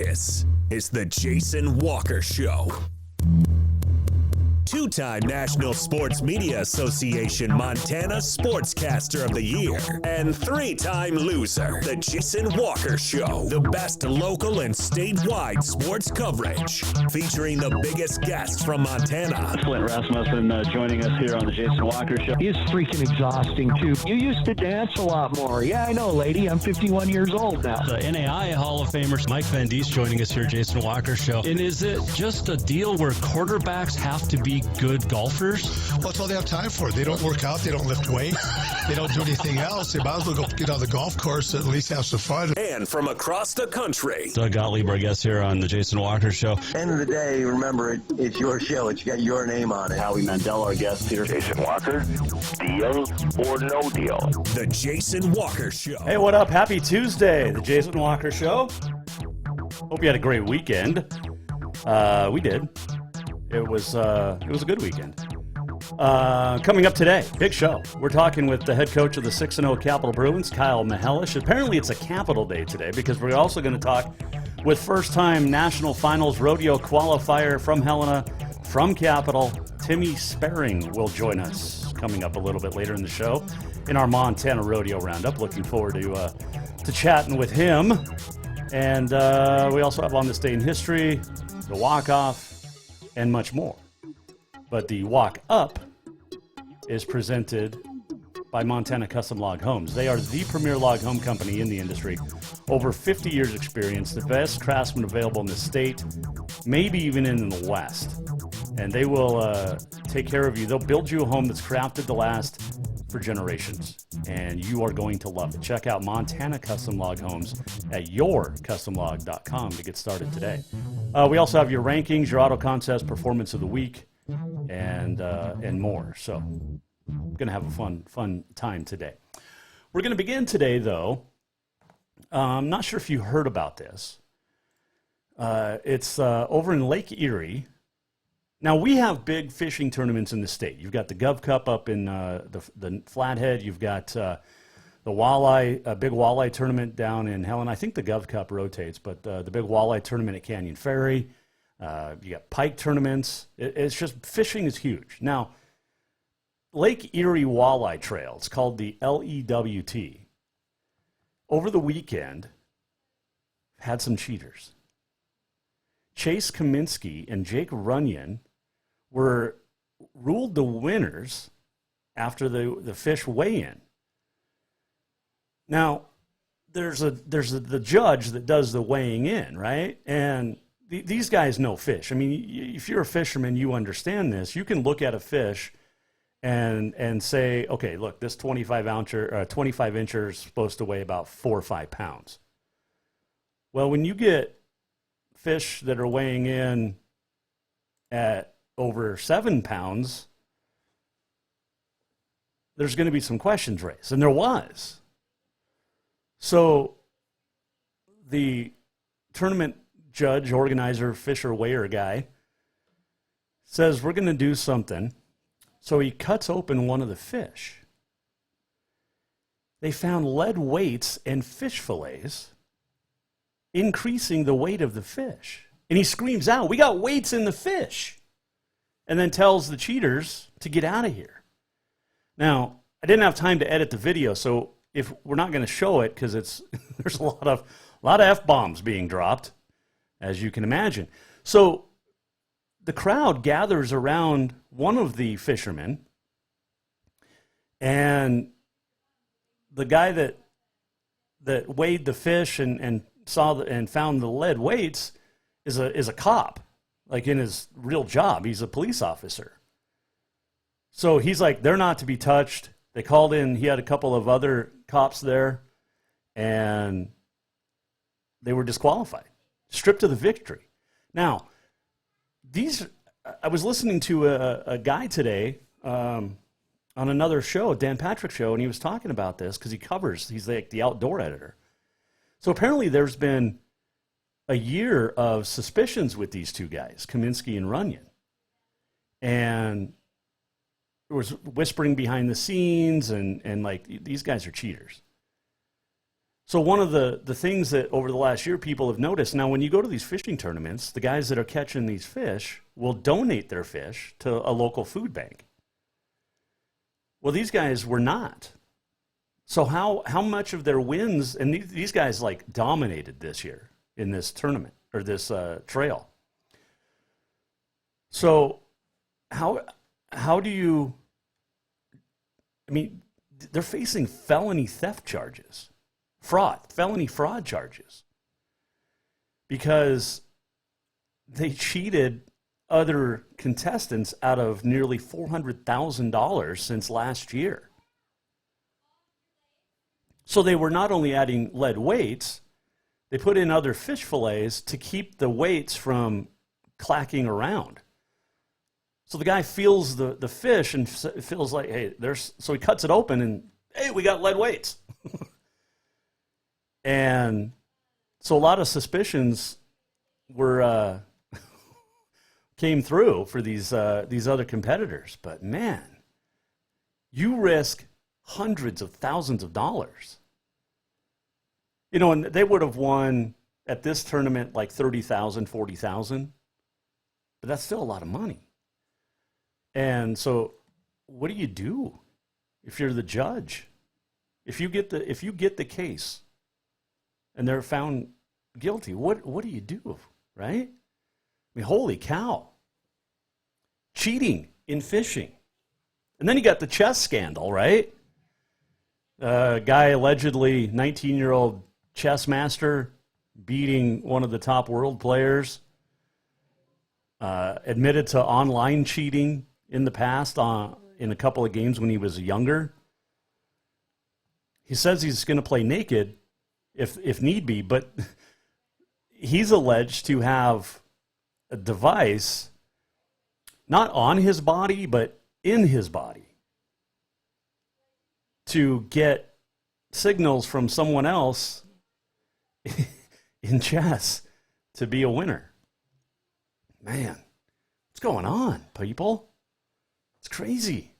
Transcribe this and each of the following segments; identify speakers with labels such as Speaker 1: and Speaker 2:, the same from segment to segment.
Speaker 1: This is the Jason Walker Show. Two-time National Sports Media Association Montana Sportscaster of the Year and three-time loser, the Jason Walker Show. The best local and statewide sports coverage, featuring the biggest guests from Montana.
Speaker 2: Flint Rasmussen joining us here on the Jason Walker Show.
Speaker 3: He's freaking exhausting, too. You used to dance a lot more. Yeah, I know, lady. I'm 51 years old now.
Speaker 4: The NAI Hall of Famer Mike Van Diest joining us here, Jason Walker Show. And is it just a deal where quarterbacks have to be good golfers?
Speaker 5: Well, that's all they have time for. They don't work out. They don't lift weights. They don't do anything else. They might as well go get on the golf course and at least have some fun.
Speaker 1: And from across the country,
Speaker 4: Doug Gottlieb, our guest here on the Jason Walker Show.
Speaker 6: End of the day, remember, it's your show. It's got your name on it.
Speaker 2: Howie Mandel, our guest here.
Speaker 7: Jason Walker, deal or no deal?
Speaker 1: the Jason Walker Show.
Speaker 8: Hey, what up? Happy Tuesday, the Jason Walker Show. Hope you had a great weekend. We did. It was a good weekend. Coming up today, big show. We're talking with the head coach of the 6-0 Capital Bruins, Kyle Mihelish. Apparently it's a Capital Day today because we're also going to talk with first-time National Finals Rodeo qualifier from Helena, from Capital. Timmy Sparing will join us coming up a little bit later in the show in our Montana Rodeo Roundup. Looking forward to chatting with him. And we also have on this day in history, the walk-off, and much more. But the walk-up is presented by Montana Custom Log Homes. They are the premier log home company in the industry. Over 50 years experience, the best craftsmen available in the state, maybe even in the West. And they will take care of you. They'll build you a home that's crafted to last for generations. And you are going to love it. Check out Montana Custom Log Homes at yourcustomlog.com to get started today. We also have your rankings, your auto contest, performance of the week, and more. So we're going to have a fun time today. We're going to begin today, though. I'm not sure if you heard about this. It's over in Lake Erie. Now, we have big fishing tournaments in the state. You've got the Gov Cup up in the Flathead. You've got the walleye, a big walleye tournament down in Helena. I think the Gov Cup rotates, but the big walleye tournament at Canyon Ferry. You got pike tournaments. It's just, fishing is huge. Now, Lake Erie Walleye Trail, it's called the LEWT. Over the weekend, had some cheaters. Chase Kaminsky and Jake Runyon were ruled the winners after the fish weigh-in. Now, there's the judge that does the weighing in, right? And these guys know fish. I mean, if you're a fisherman, you understand this. You can look at a fish and say, okay, look, this 25-incher is supposed to weigh about 4 or 5 pounds. Well, when you get fish that are weighing in at over 7 pounds, there's going to be some questions raised, and there was. So the tournament judge, organizer, fisher, weigher guy says, we're going to do something. So he cuts open one of the fish. They found lead weights and fish fillets, increasing the weight of the fish. And he screams out, we got weights in the fish. And then tells the cheaters to get out of here. Now, I didn't have time to edit the video, so if we're not going to show it, because there's a lot of F-bombs being dropped, as you can imagine. So the crowd gathers around one of the fishermen, and the guy that weighed the fish and found the lead weights is a cop, like in his real job. He's a police officer. So he's like, they're not to be touched. They called in, he had a couple of other cops there, and they were disqualified, stripped of the victory. Now, I was listening to a guy today on another show, Dan Patrick show, and he was talking about this because he's like the outdoor editor. So apparently there's been a year of suspicions with these two guys, Kaminsky and Runyon. And there was whispering behind the scenes and like, these guys are cheaters. So one of the things that over the last year people have noticed, now when you go to these fishing tournaments, the guys that are catching these fish will donate their fish to a local food bank. Well, these guys were not. So how much of their wins, and these guys like dominated this year in this tournament or this trail. So how do you, I mean, they're facing felony theft charges, felony fraud charges, because they cheated other contestants out of nearly $400,000 since last year. So they were not only adding lead weights, they put in other fish fillets to keep the weights from clacking around. So the guy feels the fish and feels like, hey, so he cuts it open and, hey, we got lead weights. And so a lot of suspicions were came through for these other competitors. But man, you risk hundreds of thousands of dollars. You know, and they would have won at this tournament like $30,000, $40,000, but that's still a lot of money. And so, what do you do if you're the judge? If you get the case, and they're found guilty, what do you do, right? I mean, holy cow! Cheating in fishing, and then you got the chess scandal, right? Guy allegedly 19-year-old chess master beating one of the top world players. Admitted to online cheating in the past in a couple of games when he was younger. He says he's going to play naked if need be, but he's alleged to have a device not on his body, but in his body to get signals from someone else in chess to be a winner. Man, what's going on, people? It's crazy.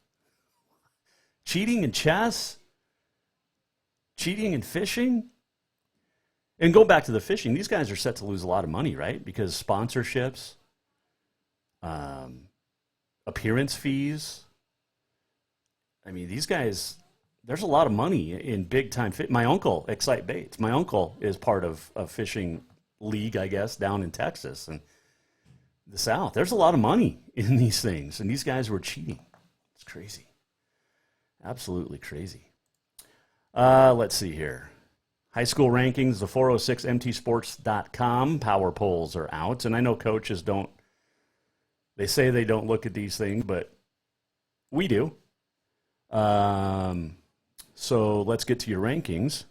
Speaker 8: Cheating in chess, cheating in fishing. And go back to the fishing. These guys are set to lose a lot of money, right? Because sponsorships, appearance fees. I mean, these guys, there's a lot of money in big-time My uncle, Excite Baits, my uncle is part of a fishing league, I guess, down in Texas and the South. There's a lot of money in these things, and these guys were cheating. It's crazy. Absolutely crazy. Let's see here. High school rankings, the 406mtsports.com power polls are out. And I know coaches they say they don't look at these things, but we do. So let's get to your rankings.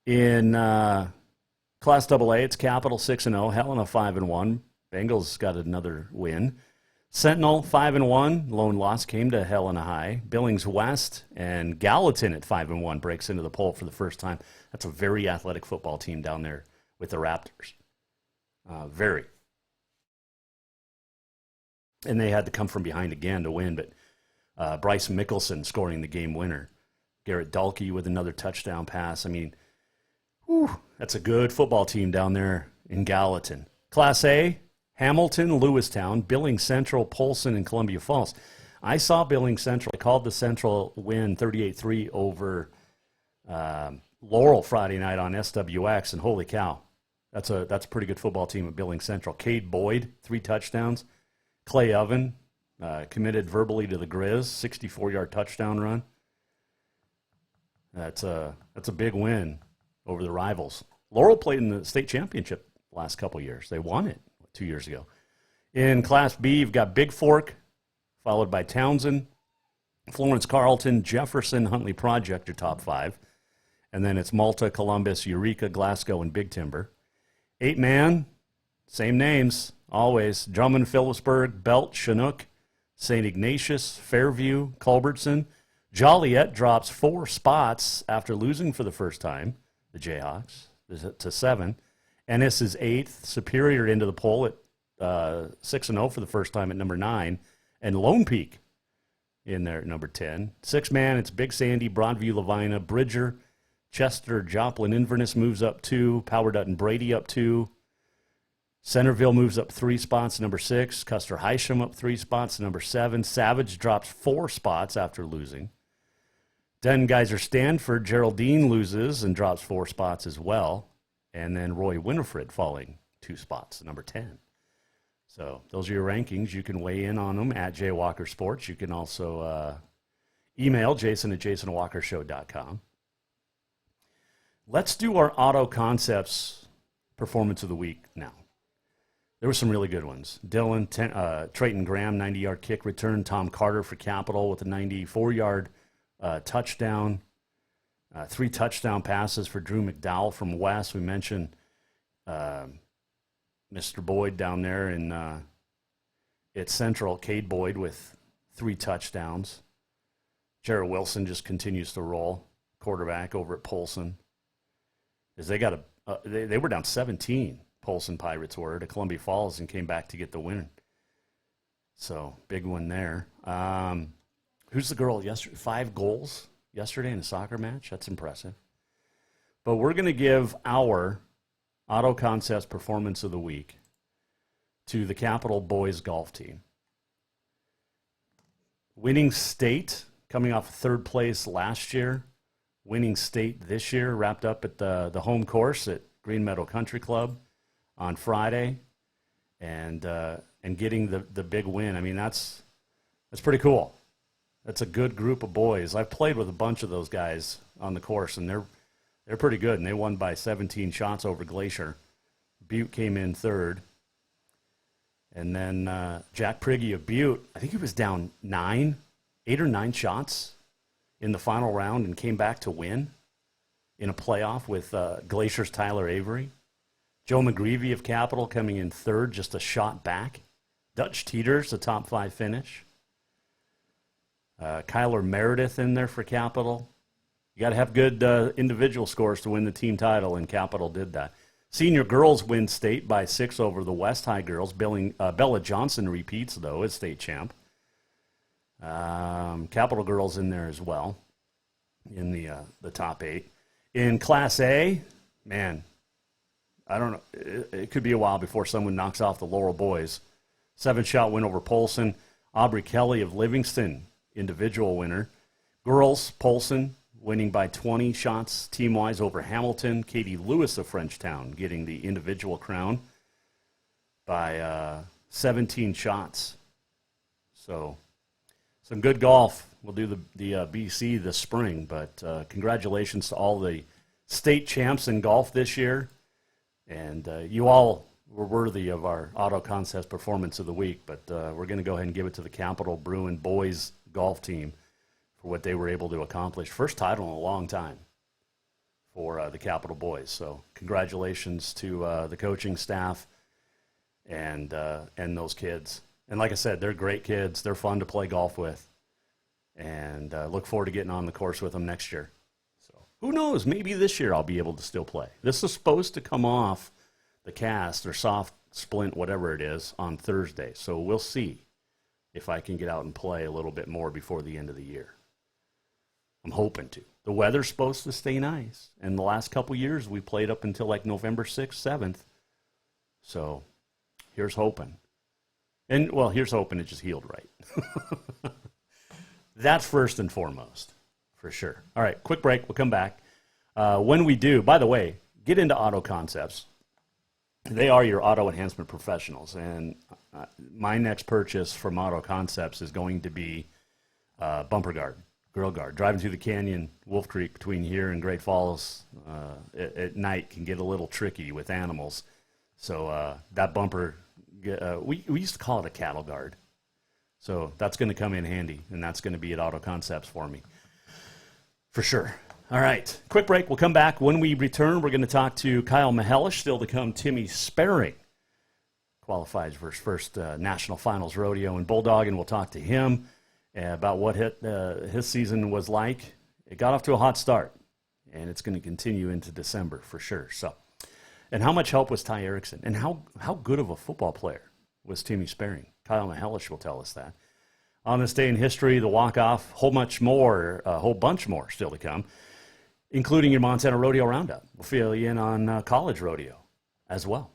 Speaker 8: In Class AA, it's Capital 6-0, Helena 5-1. Bengals got another win. Sentinel 5-1, lone loss came to Helena High. Billings West and Gallatin at 5-1 breaks into the poll for the first time. That's a very athletic football team down there with the Raptors. Very. And they had to come from behind again to win, but Bryce Mickelson scoring the game winner. Garrett Dalkey with another touchdown pass. I mean, that's a good football team down there in Gallatin. Class A, Hamilton, Lewistown, Billings Central, Polson, and Columbia Falls. I saw Billings Central. I called the Central win 38-3 over Laurel Friday night on SWX, and holy cow, that's a pretty good football team at Billings Central. Cade Boyd, 3 touchdowns. Clay Oven committed verbally to the Grizz, 64-yard touchdown run. That's a big win over the rivals. Laurel played in the state championship the last couple of years. They won it 2 years ago. In Class B, you've got Big Fork, followed by Townsend, Florence Carlton, Jefferson, Huntley Project, your top 5. And then it's Malta, Columbus, Eureka, Glasgow, and Big Timber. 8-man, same names, always. Drummond, Phillipsburg, Belt, Chinook, St. Ignatius, Fairview, Culbertson. Joliet drops 4 spots after losing for the first time, the Jayhawks, to 7. Ennis is 8th. Superior into the poll at 6-0 for the first time at number 9. And Lone Peak in there at number 10. 6-man, it's Big Sandy, Broadview, Lavina, Bridger, Chester Joplin Inverness moves up 2. Power Dutton Brady up 2. Centerville moves up 3 spots, number 6. Custer Hysham up 3 spots, number 7. Savage drops 4 spots after losing. Den Geyser Stanford, Geraldine loses and drops 4 spots as well. And then Roy Winifred falling 2 spots, number 10. So those are your rankings. You can weigh in on them at Jay Walker Sports. You can also email Jason at jasonwalkershow.com. Let's do our Auto Concepts Performance of the Week now. There were some really good ones. Dylan, Trayton Graham, 90-yard kick return. Tom Carter for Capital with a 94-yard touchdown. 3 touchdown passes for Drew McDowell from West. We mentioned Mr. Boyd down there at Central, Cade Boyd with 3 touchdowns. Jared Wilson just continues to roll, quarterback over at Polson. As they got they were down 17. Polson Pirates were to Columbia Falls and came back to get the win. So big one there. Who's the girl yesterday? 5 goals yesterday in a soccer match. That's impressive. But we're going to give our Auto Concepts Performance of the Week to the Capital Boys Golf Team. Winning state, coming off 3rd place last year. Winning state this year, wrapped up at the home course at Green Meadow Country Club on Friday, and getting the big win. I mean, that's pretty cool. That's a good group of boys. I've played with a bunch of those guys on the course, and they're pretty good, and they won by 17 shots over Glacier. Butte came in 3rd. And then Jack Priggy of Butte, I think he was down 8 or 9 shots in the final round and came back to win in a playoff with Glacier's Tyler Avery. Joe McGreevy of Capital coming in 3rd, just a shot back. Dutch Teeters, a top 5 finish. Kyler Meredith in there for Capital. You got to have good individual scores to win the team title, and Capital did that. Senior girls win state by 6 over the West High girls. Bella Johnson repeats, though, as state champ. Capital girls in there as well in the top 8. In Class A, man, I don't know. It could be a while before someone knocks off the Laurel boys. 7-shot win over Polson. Aubrey Kelly of Livingston, individual winner. Girls, Polson winning by 20 shots team-wise over Hamilton. Katie Lewis of Frenchtown getting the individual crown by 17 shots. So some good golf. We'll do the BC this spring, but congratulations to all the state champs in golf this year. And you all were worthy of our Auto Concepts Performance of the Week, but we're going to go ahead and give it to the Capital Bruin boys golf team for what they were able to accomplish. First title in a long time for the Capital boys. So congratulations to the coaching staff and those kids. And like I said, they're great kids. They're fun to play golf with. And look forward to getting on the course with them next year. So who knows? Maybe this year I'll be able to still play. This is supposed to come off the cast or soft splint, whatever it is, on Thursday. So we'll see if I can get out and play a little bit more before the end of the year. I'm hoping to. The weather's supposed to stay nice. And the last couple years we played up until like November 6th, 7th. So here's hoping. And, well, here's hoping it just healed right. That's first and foremost, for sure. All right, quick break. We'll come back. When we do, by the way, get into Auto Concepts. They are your auto enhancement professionals. And my next purchase from Auto Concepts is going to be bumper guard, grill guard. Driving through the canyon, Wolf Creek, between here and Great Falls at night can get a little tricky with animals. So that bumper, we used to call it a cattle guard. So that's going to come in handy, and that's going to be at Auto Concepts for me, for sure. All right, quick break. We'll come back. When we return, we're going to talk to Kyle Mihelish, still to come. Timmy Sparing qualifies for his first national finals rodeo in Bulldog, and we'll talk to him about what his season was like. It got off to a hot start, and it's going to continue into December for sure. So, and how much help was Ty Erickson, and how good of a football player was Timmy Sparing? Kyle Mihelish will tell us that. On this day in history, the walk-off, a whole bunch more still to come. including your Montana Rodeo Roundup. We'll fill you in on college rodeo as well,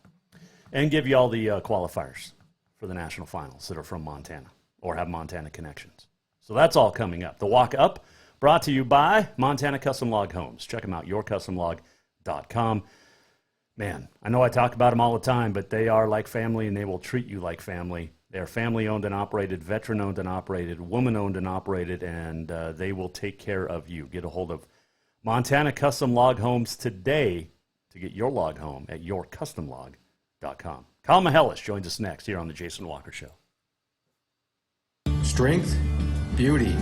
Speaker 8: and give you all the qualifiers for the national finals that are from Montana or have Montana connections. So that's all coming up. The Walk Up, brought to you by Montana Custom Log Homes. Check them out, yourcustomlog.com. Man, I know I talk about them all the time, but they are like family, and they will treat you like family. They're family-owned and operated, veteran-owned and operated, woman-owned and operated, and they will take care of you. Get a hold of Montana Custom Log Homes today to get your log home at yourcustomlog.com. Kyle Mihelish joins us next here on The Jason Walker Show.
Speaker 9: Strength, beauty,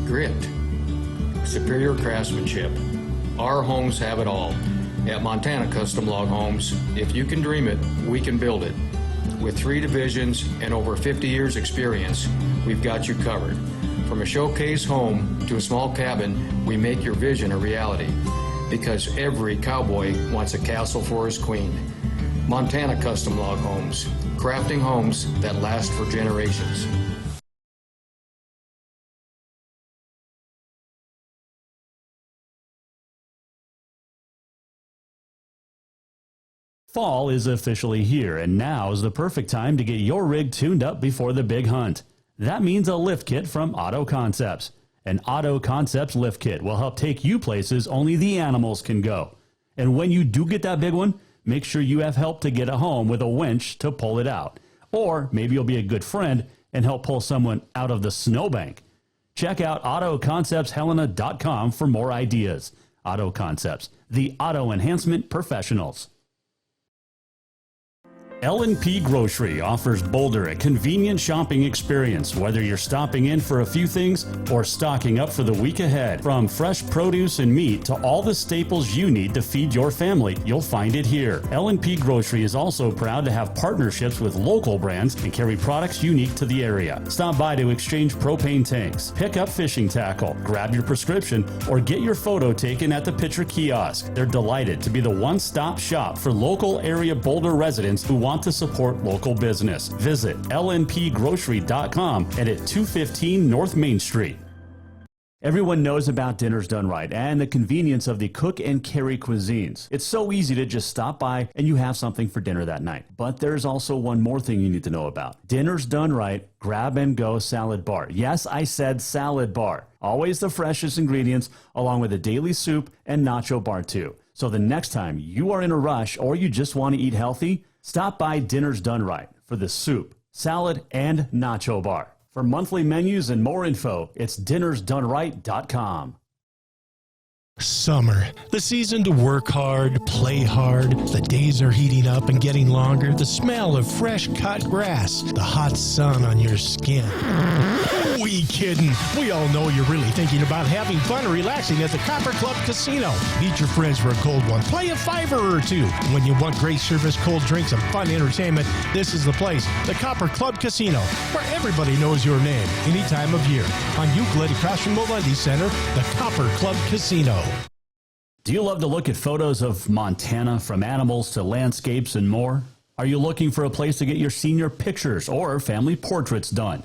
Speaker 9: grit, superior craftsmanship. Our homes have it all. At Montana Custom Log Homes, if you can dream it, we can build it. With 3 divisions and over 50 years experience, we've got you covered. From a showcase home to a small cabin, we make your vision a reality. Because every cowboy wants a castle for his queen. Montana Custom Log Homes, crafting homes that last for generations.
Speaker 8: Fall is officially here, and now is the perfect time to get your rig tuned up before the big hunt. That means a lift kit from Auto Concepts. An Auto Concepts lift kit will help take you places only the animals can go. And when you do get that big one, make sure you have help to get it home with a winch to pull it out. Or maybe you'll be a good friend and help pull someone out of the snowbank. Check out AutoConceptsHelena.com for more ideas. Auto Concepts, the auto enhancement professionals. L&P Grocery offers Boulder a convenient shopping experience, whether you're stopping in for a few things or stocking up for the week ahead. From fresh produce and meat to all the staples you need to feed your family, you'll find it here. L&P Grocery is also proud to have partnerships with local brands and carry products unique to the area. Stop by to exchange propane tanks, pick up fishing tackle, grab your prescription, or get your photo taken at the Pitcher Kiosk. They're delighted to be the one-stop shop for local area Boulder residents who want to support local business. Visit lnpgrocery.com and at 215 North Main Street. Everyone knows about Dinners Done Right and the convenience of the cook and carry cuisines. It's so easy to just stop by and you have something for dinner that night. But there's also one more thing you need to know about. Dinners Done Right Grab and Go Salad Bar. Yes, I said salad bar. Always the freshest ingredients, along with a daily soup and nacho bar too. So the next time you are in a rush or you just want to eat healthy, stop by Dinners Done Right for the soup, salad, and nacho bar. For monthly menus and more info, it's dinnersdoneright.com.
Speaker 5: Summer, the season to work hard, play hard. The days are heating up and getting longer. The smell of fresh cut grass, the hot sun on your skin. We kidding. We all know you're really thinking about having fun and relaxing at the Copper Club Casino. Meet your friends for a cold one. Play a $5 or two. When you want great service, cold drinks, and fun entertainment, this is the place. The Copper Club Casino, where everybody knows your name any time of year. On Euclid across from Molendi Center, the Copper Club Casino.
Speaker 8: Do you love to look at photos of Montana, from animals to landscapes and more? Are you looking for a place to get your senior pictures or family portraits done?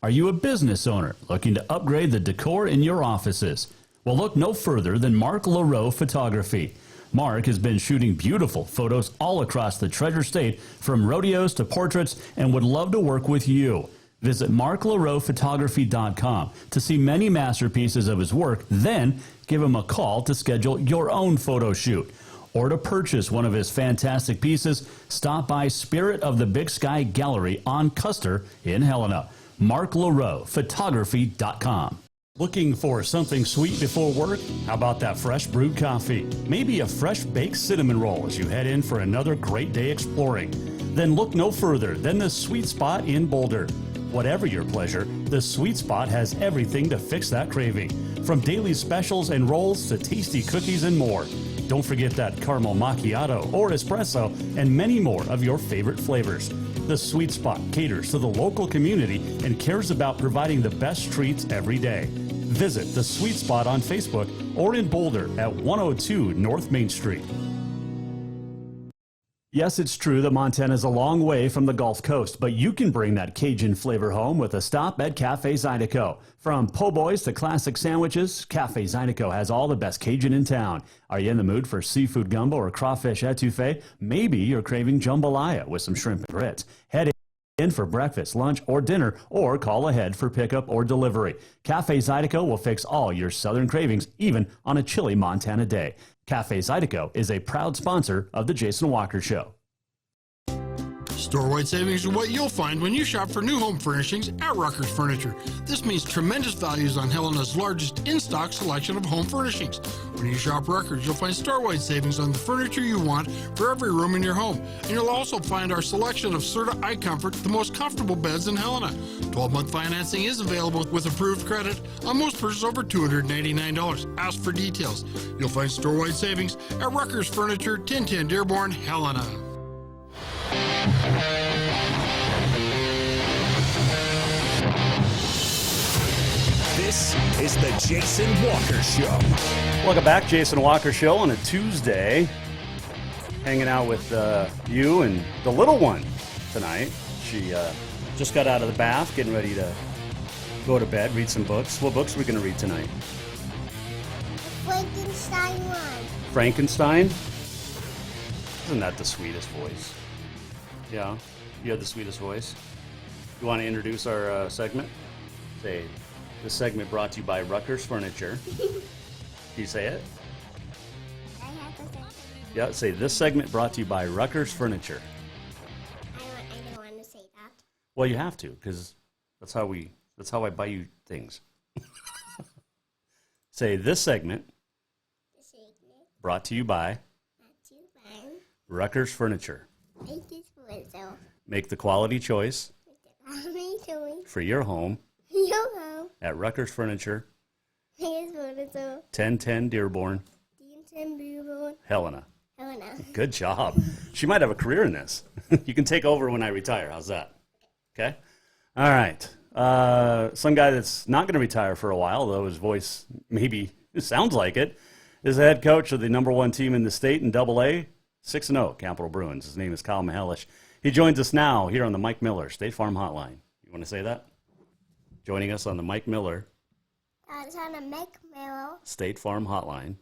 Speaker 8: Are you a business owner looking to upgrade the decor in your offices? Well, look no further than Mark Laroe Photography. Mark has been shooting beautiful photos all across the Treasure State, from rodeos to portraits, and would love to work with you. Visit marklaroephotography.com to see many masterpieces of his work, then give him a call to schedule your own photo shoot. Or to purchase one of his fantastic pieces, stop by Spirit of the Big Sky Gallery on Custer in Helena. marklaroephotography.com. Looking for something sweet before work? How about that fresh brewed coffee? Maybe a fresh baked cinnamon roll as you head in for another great day exploring. Then look no further than the Sweet Spot in Boulder. Whatever your pleasure, the Sweet Spot has everything to fix that craving. From daily specials and rolls to tasty cookies and more. Don't forget that caramel macchiato or espresso and many more of your favorite flavors. The Sweet Spot caters to the local community and cares about providing the best treats every day. Visit the Sweet Spot on Facebook or in Boulder at 102 North Main Street. Yes, it's true that Montana is a long way from the Gulf Coast, but you can bring that Cajun flavor home with a stop at Cafe Zydeco. From po' boys to classic sandwiches, Cafe Zydeco has all the best Cajun in town. Are you in the mood for seafood gumbo or crawfish etouffee? Maybe you're craving jambalaya with some shrimp and grits. Head in for breakfast, lunch, or dinner, or call ahead for pickup or delivery. Cafe Zydeco will fix all your southern cravings, even on a chilly Montana day. Cafe Zydeco is a proud sponsor of The Jason Walker Show.
Speaker 10: Store-wide savings are what you'll find when you shop for new home furnishings at Rucker's Furniture. This means tremendous values on Helena's largest in-stock selection of home furnishings. When you shop Rucker's, you'll find store-wide savings on the furniture you want for every room in your home. And you'll also find our selection of Serta iComfort, the most comfortable beds in Helena. 12-month financing is available with approved credit on most purchases over $289. Ask for details. You'll find store-wide savings at Rucker's Furniture, 1010 Dearborn, Helena.
Speaker 1: This is the Jason Walker Show.
Speaker 8: Welcome back, Jason Walker Show on a Tuesday. Hanging out with you and the little one tonight. She just got out of the bath, getting ready to go to bed, read some books. What books are we going to read tonight?
Speaker 11: Frankenstein one.
Speaker 8: Frankenstein? Isn't that the sweetest voice? Yeah, you have the sweetest voice. You want to introduce our segment? Say, this segment brought to you by Rucker's Furniture. Can you say it?
Speaker 11: I have to say it.
Speaker 8: Yeah, say, this segment brought to you by Rucker's Furniture.
Speaker 11: I don't want to say that.
Speaker 8: Well, you have to, because that's how I buy you things. Say, this segment brought to you by Rucker's Furniture. Make the quality choice for your home at Rucker's Furniture, 1010 Dearborn, Helena. Good job. She might have a career in this. You can take over when I retire. How's that? Okay? All right. Some guy that's not going to retire for a while, though his voice maybe sounds like it, is the head coach of the number one team in the state in AA, 6-0, Capital Bruins. His name is Kyle Mihelish. He joins us now here on the Mike Miller State Farm Hotline. You want to say that? Joining us on the Mike Miller State Farm Hotline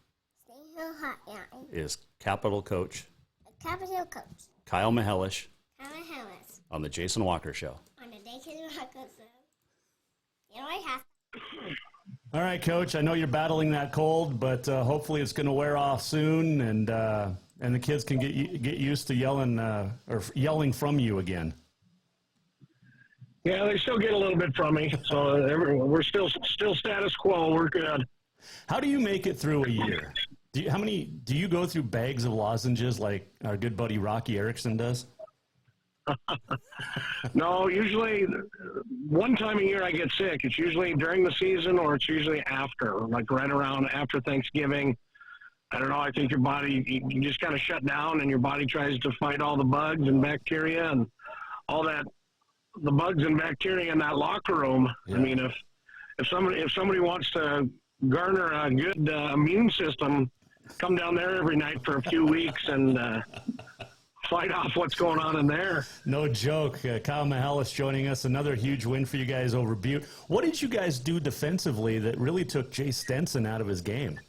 Speaker 8: is Capital Coach Kyle Mihelish on the Jason Walker Show. All right, Coach. I know you're battling that cold, but hopefully it's going to wear off soon, and the kids can get used to yelling from you again.
Speaker 12: Yeah, they still get a little bit from me, so we're still status quo. We're good.
Speaker 8: How do you make it through a year? Do you go through bags of lozenges like our good buddy Rocky Erickson does?
Speaker 12: No, usually one time a year I get sick. It's usually during the season, or it's usually after, like right around after Thanksgiving. I don't know. I think your body, you just kind of shut down, and your body tries to fight all the bugs and bacteria and all that, the bugs and bacteria in that locker room. Yeah. I mean, if somebody wants to garner a good immune system, come down there every night for a few weeks and fight off what's going on in there.
Speaker 8: No joke. Kyle Mihelish joining us. Another huge win for you guys over Butte. What did you guys do defensively that really took Jay Stenson out of his game?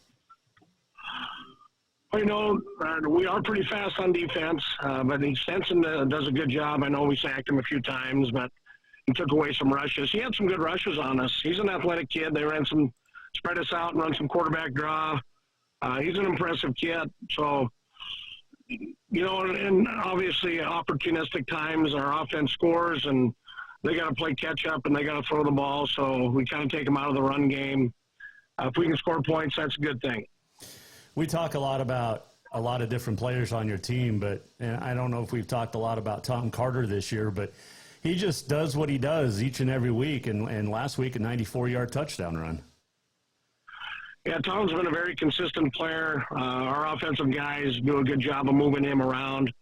Speaker 12: Well, you know, we are pretty fast on defense, but Stenson does a good job. I know we sacked him a few times, but he took away some rushes. He had some good rushes on us. He's an athletic kid. They spread us out and run some quarterback draw. He's an impressive kid. So, you know, and obviously opportunistic times our offense scores, and they got to play catch up and they got to throw the ball. So we kind of take them out of the run game. If we can score points, that's a good thing.
Speaker 8: We talk a lot about a lot of different players on your team, but I don't know if we've talked a lot about Tom Carter this year, but he just does what he does each and every week, and last week a 94-yard touchdown run.
Speaker 12: Yeah, Tom's been a very consistent player. Our offensive guys do a good job of moving him around.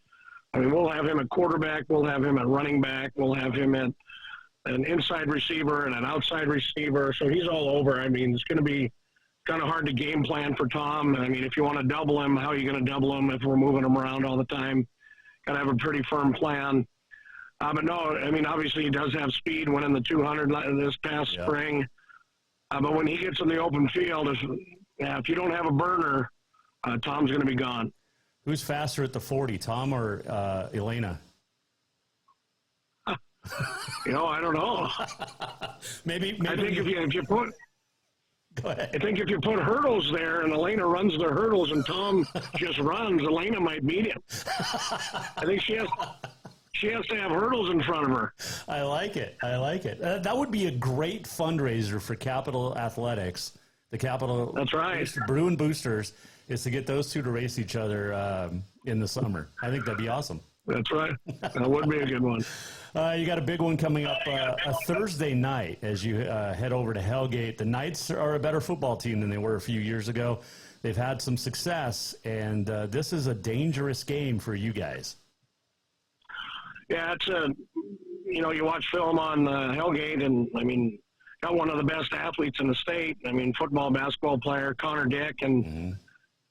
Speaker 12: I mean, we'll have him at quarterback, we'll have him at running back, we'll have him at an inside receiver and an outside receiver, so he's all over. I mean, it's going to be kind of hard to game plan for Tom. I mean, if you want to double him, how are you going to double him if we're moving him around all the time? got to have a pretty firm plan. But no, I mean, obviously he does have speed, winning the 200 this past spring. But when he gets in the open field, if you don't have a burner, Tom's going to be gone.
Speaker 8: Who's faster at the 40, Tom or Elena?
Speaker 12: I don't know.
Speaker 8: maybe
Speaker 12: I think if you put
Speaker 8: Go ahead.
Speaker 12: I think if you put hurdles there and Elena runs the hurdles and Tom just runs, Elena might beat him. I think she has to have hurdles in front of her.
Speaker 8: I like it. That would be a great fundraiser for Capital Athletics. The Capital.
Speaker 12: That's right.
Speaker 8: Bruin Boosters is to get those two to race each other in the summer. I think that'd be awesome.
Speaker 12: That's right. That would be a good one.
Speaker 8: You got a big one coming up a Thursday night as you head over to Hellgate. The Knights are a better football team than they were a few years ago. They've had some success, and this is a dangerous game for you guys.
Speaker 12: Yeah, it's you watch film on Hellgate, and I mean, got one of the best athletes in the state. I mean, football, basketball player, Connor Dick, and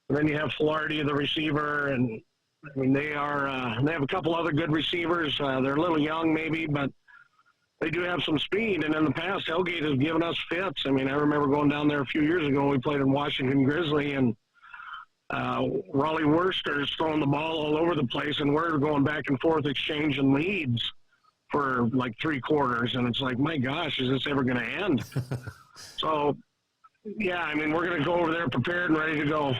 Speaker 12: then you have Flaherty, the receiver, and I mean, they have a couple other good receivers. They're a little young maybe, but they do have some speed. And in the past, Hellgate has given us fits. I mean, I remember going down there a few years ago. We played in Washington Grizzly, and Raleigh Worcester's throwing the ball all over the place, and we're going back and forth exchanging leads for like 3 quarters. And it's like, my gosh, is this ever going to end? So, yeah, I mean, we're going to go over there prepared and ready to go.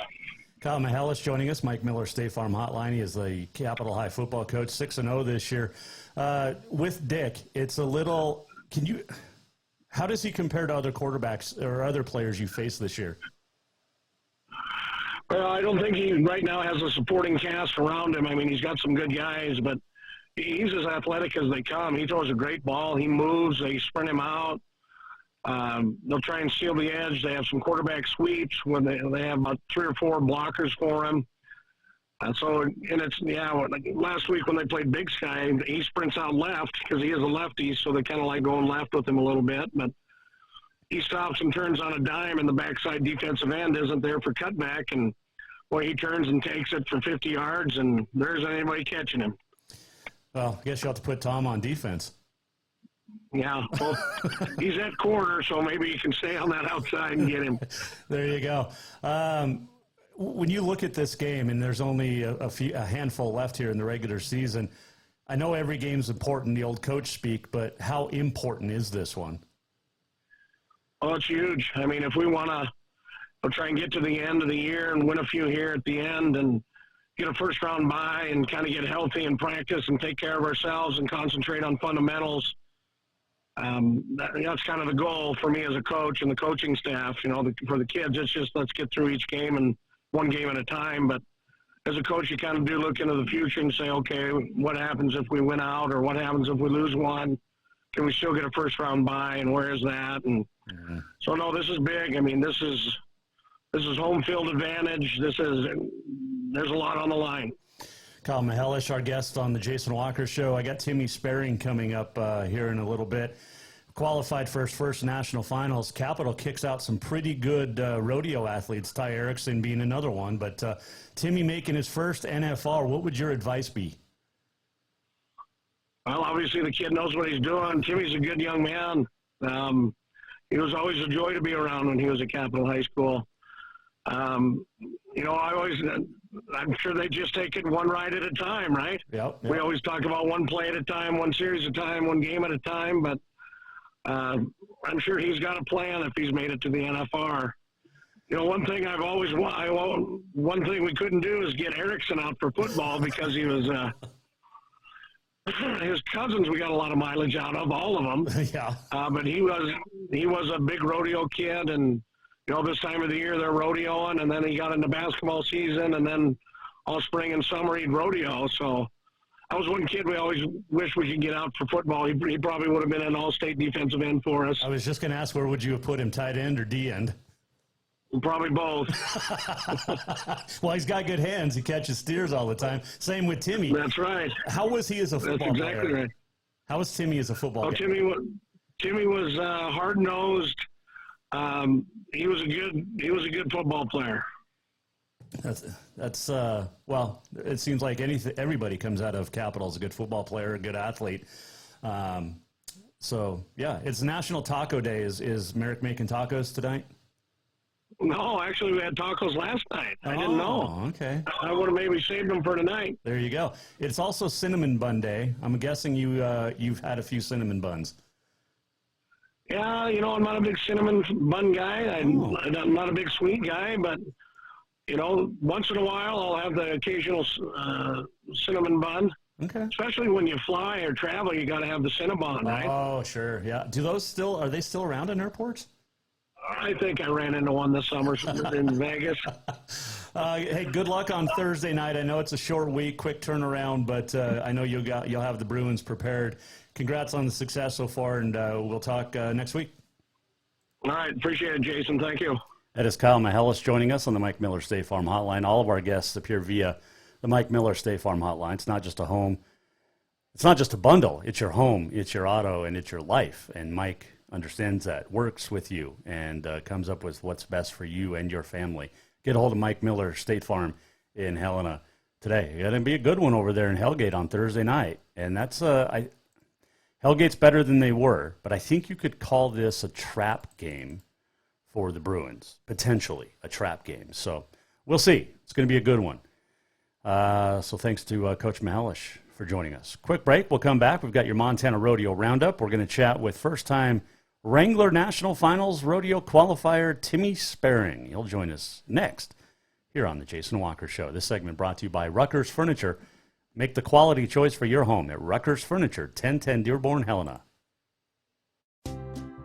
Speaker 8: Kyle Mihelish joining us, Mike Miller State Farm Hotline. He is the Capital High football coach, 6-0 this year. With Dick, it's a little, how does he compare to other quarterbacks or other players you face this year?
Speaker 12: Well, I don't think he right now has a supporting cast around him. I mean, he's got some good guys, but he's as athletic as they come. He throws a great ball. He moves. They sprint him out. They'll try and seal the edge. They have some quarterback sweeps when they have about 3 or 4 blockers for him. Like last week when they played Big Sky, he sprints out left because he is a lefty, so they kind of like going left with him a little bit. But he stops and turns on a dime, and the backside defensive end isn't there for cutback, and he turns and takes it for 50 yards, and there isn't anybody catching him.
Speaker 8: Well, I guess you'll have to put Tom on defense.
Speaker 12: Yeah, well, he's at corner, so maybe you can stay on that outside and get him.
Speaker 8: There you go. When you look at this game, and there's only a handful left here in the regular season, I know every game's important, the old coach speak, but how important is this one?
Speaker 12: Oh, it's huge. I mean, if we want to try and get to the end of the year and win a few here at the end and get a first-round bye and kind of get healthy and practice and take care of ourselves and concentrate on fundamentals, that's kind of the goal for me as a coach and the coaching staff. For the kids, it's just let's get through each game and one game at a time. But as a coach, you kind of do look into the future and say, okay, what happens if we win out, or what happens if we lose one? Can we still get a first-round bye, and where is that? And so, no, this is big. I mean, this is home field advantage. There's a lot on the line.
Speaker 8: Kyle Mihelish, our guest on the Jason Walker Show. I got Timmy Sparing coming up here in a little bit. Qualified for his first national finals. Capital kicks out some pretty good rodeo athletes, Ty Erickson being another one. But Timmy making his first NFR, what would your advice be?
Speaker 12: Well, obviously the kid knows what he's doing. Timmy's a good young man. He was always a joy to be around when he was at Capital High School. I'm sure they just take it one ride at a time, right?
Speaker 8: Yep.
Speaker 12: We always talk about one play at a time, one series at a time, one game at a time, but I'm sure he's got a plan if he's made it to the NFR. One thing one thing we couldn't do is get Erickson out for football because he was his cousins. We got a lot of mileage out of, all of them.
Speaker 8: Yeah.
Speaker 12: But he was a big rodeo kid, and this time of the year they're rodeoing, and then he got into basketball season, and then all spring and summer he'd rodeo. So I was one kid we always wish we could get out for football. He probably would have been an all-state defensive end for us.
Speaker 8: I was just going to ask, where would you have put him, tight end or D end?
Speaker 12: Probably both.
Speaker 8: Well, he's got good hands. He catches steers all the time. Same with Timmy.
Speaker 12: That's right.
Speaker 8: How was he as a football player?
Speaker 12: That's exactly right.
Speaker 8: How was Timmy as a football player?
Speaker 12: Timmy was hard-nosed. He was a good football player.
Speaker 8: That's well, it seems like everybody comes out of Capital as a good football player, a good athlete. So yeah, it's National Taco Day. Is Merrick making tacos tonight?
Speaker 12: No, actually, we had tacos last night. I didn't know.
Speaker 8: Okay.
Speaker 12: I would have maybe saved them for tonight.
Speaker 8: There you go. It's also Cinnamon Bun Day. I'm guessing you've had a few cinnamon buns.
Speaker 12: Yeah, I'm not a big cinnamon bun guy. I'm not a big sweet guy, but, once in a while I'll have the occasional cinnamon bun.
Speaker 8: Okay.
Speaker 12: Especially when you fly or travel, you got to have the Cinnabon, right?
Speaker 8: Oh, sure. Yeah. Are they still around in airports?
Speaker 12: I think I ran into one this summer in Vegas.
Speaker 8: Hey, good luck on Thursday night. I know it's a short week, quick turnaround, but I know you'll have the Bruins prepared. Congrats on the success so far, and we'll talk next week.
Speaker 12: All right. Appreciate it, Jason. Thank you.
Speaker 8: That is Kyle Mihelish joining us on the Mike Miller State Farm Hotline. All of our guests appear via the Mike Miller State Farm Hotline. It's not just a home. It's not just a bundle. It's your home, it's your auto, and it's your life. And Mike understands that, works with you, and comes up with what's best for you and your family. Get a hold of Mike Miller State Farm in Helena today. It's going to be a good one over there in Hellgate on Thursday night. And that's Hellgate's better than they were, but I think you could call this a trap game for the Bruins, potentially a trap game. So we'll see. It's going to be a good one. So thanks to Coach Mahelish for joining us. Quick break. We'll come back. We've got your Montana Rodeo Roundup. We're going to chat with first-time Wrangler National Finals Rodeo qualifier Timmy Sparing. He'll join us next here on the Jason Walker Show. This segment brought to you by Rucker's Furniture. Make the quality choice for your home at Rucker's Furniture, 1010 Dearborn, Helena.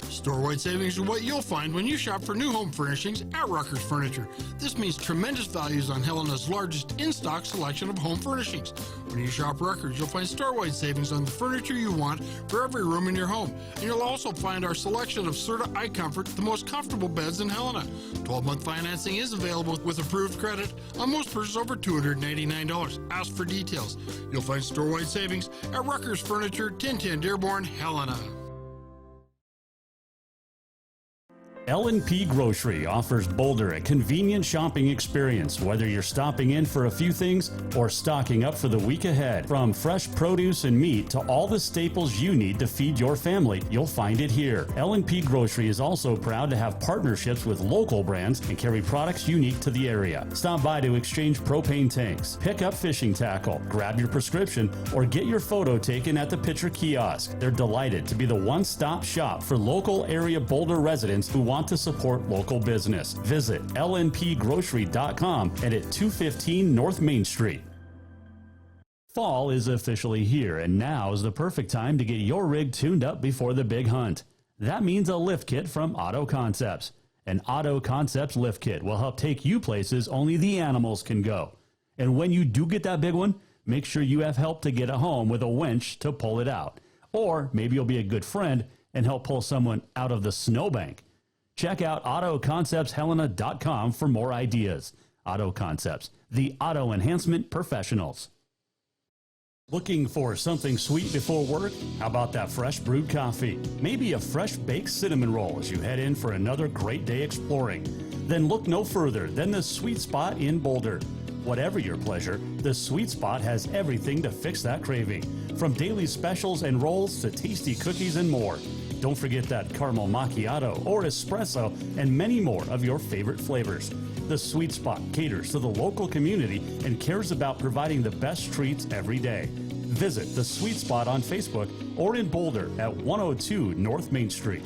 Speaker 10: Store-wide savings are what you'll find when you shop for new home furnishings at Rucker's Furniture. This means tremendous values on Helena's largest in-stock selection of home furnishings. When you shop Rucker's, you'll find store-wide savings on the furniture you want for every room in your home. And you'll also find our selection of Serta iComfort, the most comfortable beds in Helena. 12-month financing is available with approved credit on most purchases over $289. Ask for details. You'll find store-wide savings at Rucker's Furniture, 1010 Dearborn, Helena.
Speaker 8: L&P Grocery offers Boulder a convenient shopping experience, whether you're stopping in for a few things or stocking up for the week ahead. From fresh produce and meat to all the staples you need to feed your family, you'll find it here. L&P Grocery is also proud to have partnerships with local brands and carry products unique to the area. Stop by to exchange propane tanks, pick up fishing tackle, grab your prescription, or get your photo taken at the Pitcher Kiosk. They're delighted to be the one-stop shop for local area Boulder residents who want to support local business. Visit lnpgrocery.com and at 215 North Main Street. Fall is officially here, and now is the perfect time to get your rig tuned up before the big hunt. That means a lift kit from Auto Concepts. An Auto Concepts lift kit will help take you places only the animals can go. And when you do get that big one, make sure you have help to get it home with a winch to pull it out. Or maybe you'll be a good friend and help pull someone out of the snowbank. Check out AutoConceptsHelena.com for more ideas. Auto Concepts, the auto enhancement professionals. Looking for something sweet before work? How about that fresh brewed coffee? Maybe a fresh baked cinnamon roll as you head in for another great day exploring. Then look no further than the Sweet Spot in Boulder. Whatever your pleasure, the Sweet Spot has everything to fix that craving. From daily specials and rolls to tasty cookies and more. Don't forget that caramel macchiato or espresso and many more of your favorite flavors. The Sweet Spot caters to the local community and cares about providing the best treats every day. Visit the Sweet Spot on Facebook or in Boulder at 102 North Main Street.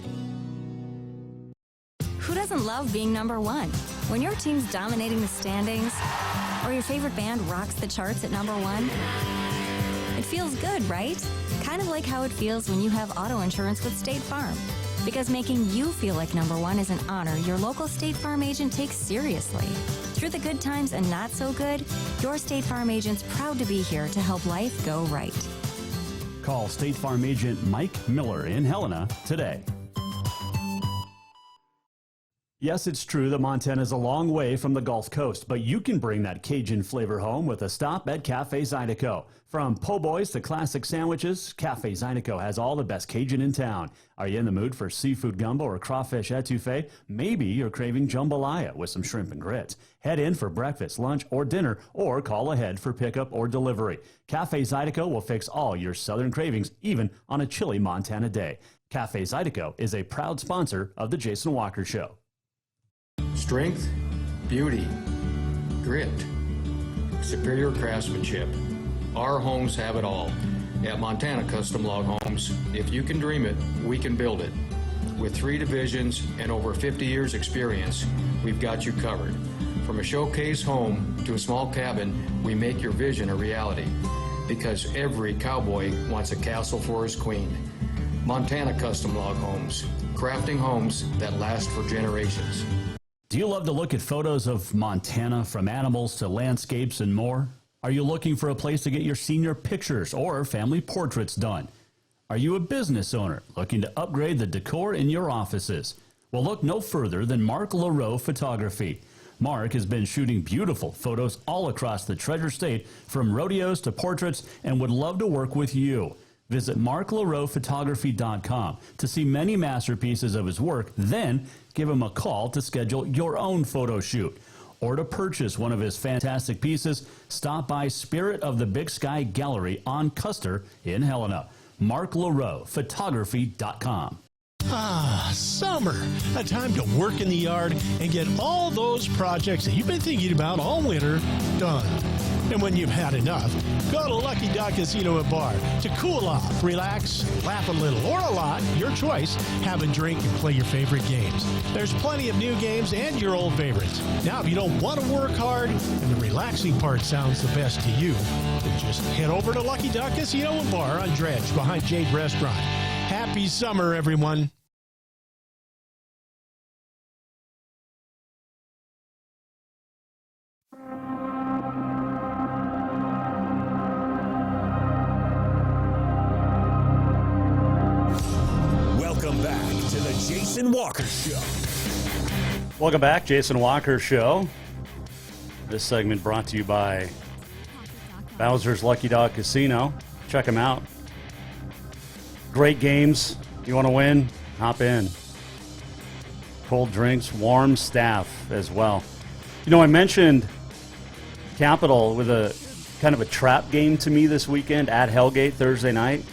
Speaker 13: Who doesn't love being number one? When your team's dominating the standings or your favorite band rocks the charts at number one, it feels good, right? Kind of like how it feels when you have auto insurance with State Farm. Because making you feel like number one is an honor your local State Farm agent takes seriously. Through the good times and not so good, your State Farm agent's proud to be here to help life go right.
Speaker 8: Call State Farm agent Mike Miller in Helena today. Yes, it's true that Montana is a long way from the Gulf Coast, but you can bring that Cajun flavor home with a stop at Cafe Zydeco. From po' boys to classic sandwiches, Cafe Zydeco has all the best Cajun in town. Are you in the mood for seafood gumbo or crawfish etouffee? Maybe you're craving jambalaya with some shrimp and grits. Head in for breakfast, lunch, or dinner, or call ahead for pickup or delivery. Cafe Zydeco will fix all your southern cravings, even on a chilly Montana day. Cafe Zydeco is a proud sponsor of The Jason Walker Show.
Speaker 9: Strength, beauty, grit, superior craftsmanship. Our homes have it all. At Montana Custom Log Homes, if you can dream it, we can build it. With 3 divisions and over 50 years experience, we've got you covered. From a showcase home to a small cabin, we make your vision a reality. Because every cowboy wants a castle for his queen. Montana Custom Log Homes, crafting homes that last for generations.
Speaker 8: Do you love to look at photos of Montana, from animals to landscapes and more? Are you looking for a place to get your senior pictures or family portraits done? Are you a business owner looking to upgrade the decor in your offices? Well, look no further than Mark Laroe Photography. Mark has been shooting beautiful photos all across the Treasure State, from rodeos to portraits, and would love to work with you. Visit marklaroephotography.com to see many masterpieces of his work, then give him a call to schedule your own photo shoot. Or to purchase one of his fantastic pieces, stop by Spirit of the Big Sky Gallery on Custer in Helena. marklaroephotography.com.
Speaker 5: Ah, summer. A time to work in the yard and get all those projects that you've been thinking about all winter done. And when you've had enough, go to Lucky Duck Casino and Bar to cool off, relax, laugh a little, or a lot, your choice. Have a drink and play your favorite games. There's plenty of new games and your old favorites. Now, if you don't want to work hard and the relaxing part sounds the best to you, then just head over to Lucky Duck Casino and Bar on Dredge behind Jade Restaurant. Happy summer, everyone.
Speaker 1: Welcome back to the Jason Walker Show.
Speaker 8: Welcome back, Jason Walker Show. This segment brought to you by Bowser's Lucky Dog Casino. Check them out. Great games. You want to win? Hop in. Cold drinks, warm staff as well. You know, I mentioned Capital with a kind of a trap game to me this weekend at Hellgate Thursday night.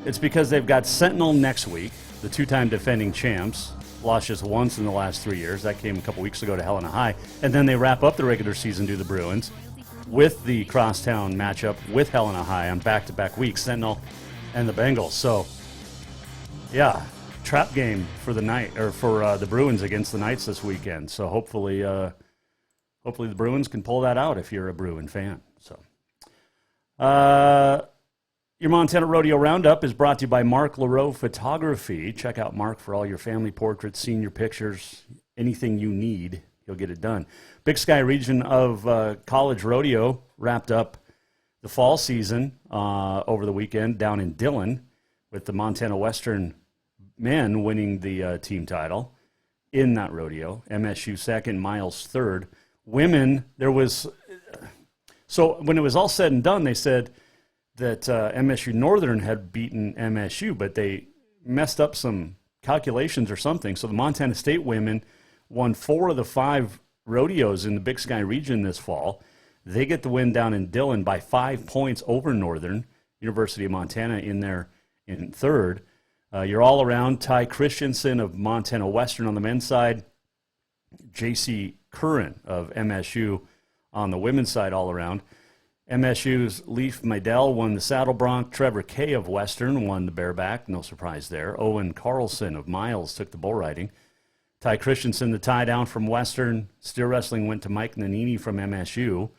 Speaker 8: It's because they've got Sentinel next week, the 2-time defending champs. Lost just once in the last 3 years. That came a couple weeks ago to Helena High. And then they wrap up the regular season, do the Bruins, with the crosstown matchup with Helena High on back-to-back weeks, Sentinel and the Bengals. So, yeah, trap game for the night, or for the Bruins against the Knights this weekend. So hopefully the Bruins can pull that out if you're a Bruin fan. So, your Montana Rodeo Roundup is brought to you by Mark Laroe Photography. Check out Mark for all your family portraits, senior pictures, anything you need. He'll get it done. Big Sky region of college rodeo wrapped up the fall season over the weekend down in Dillon, with the Montana Western men winning the team title in that rodeo. MSU second, Miles third. Women, there was... So when it was all said and done, they said that MSU Northern had beaten MSU, but they messed up some calculations or something. So the Montana State women won 4 of the 5 rodeos in the Big Sky region this fall. They get the win down in Dillon by 5 points over Northern. University of Montana in there in third. You're all around. Ty Christensen of Montana Western on the men's side. J.C. Curran of MSU on the women's side all around. MSU's Leaf Meidel won the Saddle Bronc. Trevor Kay of Western won the bareback. No surprise there. Owen Carlson of Miles took the bull riding. Ty Christensen, the tie down from Western. Steer wrestling went to Mike Nanini from MSU.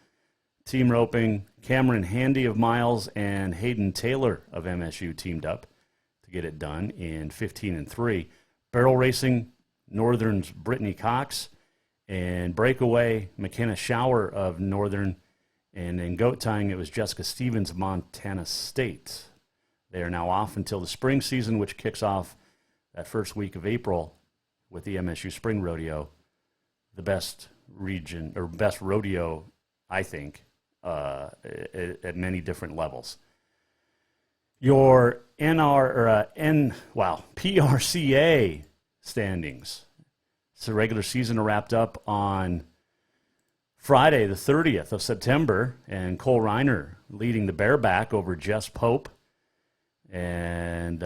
Speaker 8: Team roping, Cameron Handy of Miles and Hayden Taylor of MSU teamed up to get it done in 15-3. Barrel racing, Northern's Brittany Cox. And breakaway, McKenna Shower of Northern. And in goat tying, it was Jessica Stevens of Montana State. They are now off until the spring season, which kicks off that first week of April with the MSU Spring Rodeo, the best region or best rodeo, I think, at many different levels. Your PRCA standings. So regular season wrapped up on Friday, the 30th of September, and Cole Reiner leading the bareback over Jess Pope. And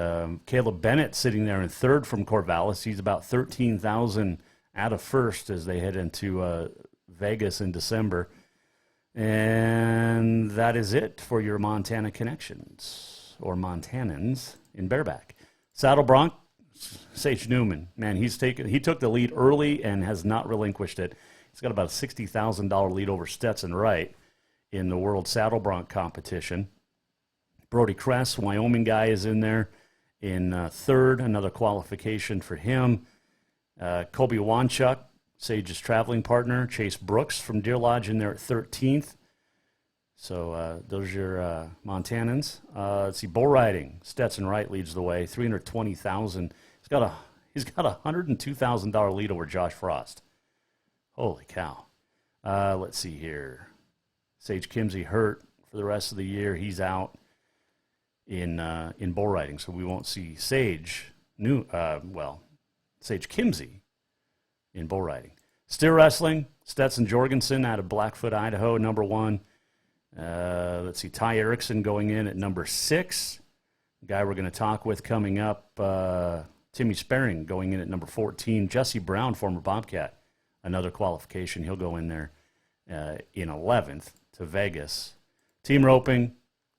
Speaker 8: Caleb Bennett sitting there in third from Corvallis. He's about 13,000 out of first as they head into Vegas in December. And that is it for your Montana connections, or Montanans in bareback. Saddle Bronc, Sage Newman. Man, he took the lead early and has not relinquished it. He's got about a $60,000 lead over Stetson Wright in the World Saddle Bronc competition. Brody Kress, Wyoming guy, is in there in third, another qualification for him. Kobe Wanchuk, Sage's traveling partner. Chase Brooks from Deer Lodge in there at 13th. So those are your Montanans. Let's see, bull riding. Stetson Wright leads the way, $320,000. He's got a $102,000 lead over Josh Frost. Holy cow. Let's see here. Sage Kimsey hurt for the rest of the year. He's out in bull riding, so we won't see Sage Kimsey in bull riding. Steer wrestling, Stetson Jorgensen out of Blackfoot, Idaho, number 1. Let's see, Ty Erickson going in at number 6. The guy we're going to talk with coming up, Timmy Sparing going in at number 14. Jesse Brown, former Bobcat, another qualification. He'll go in there in 11th to Vegas. Team roping,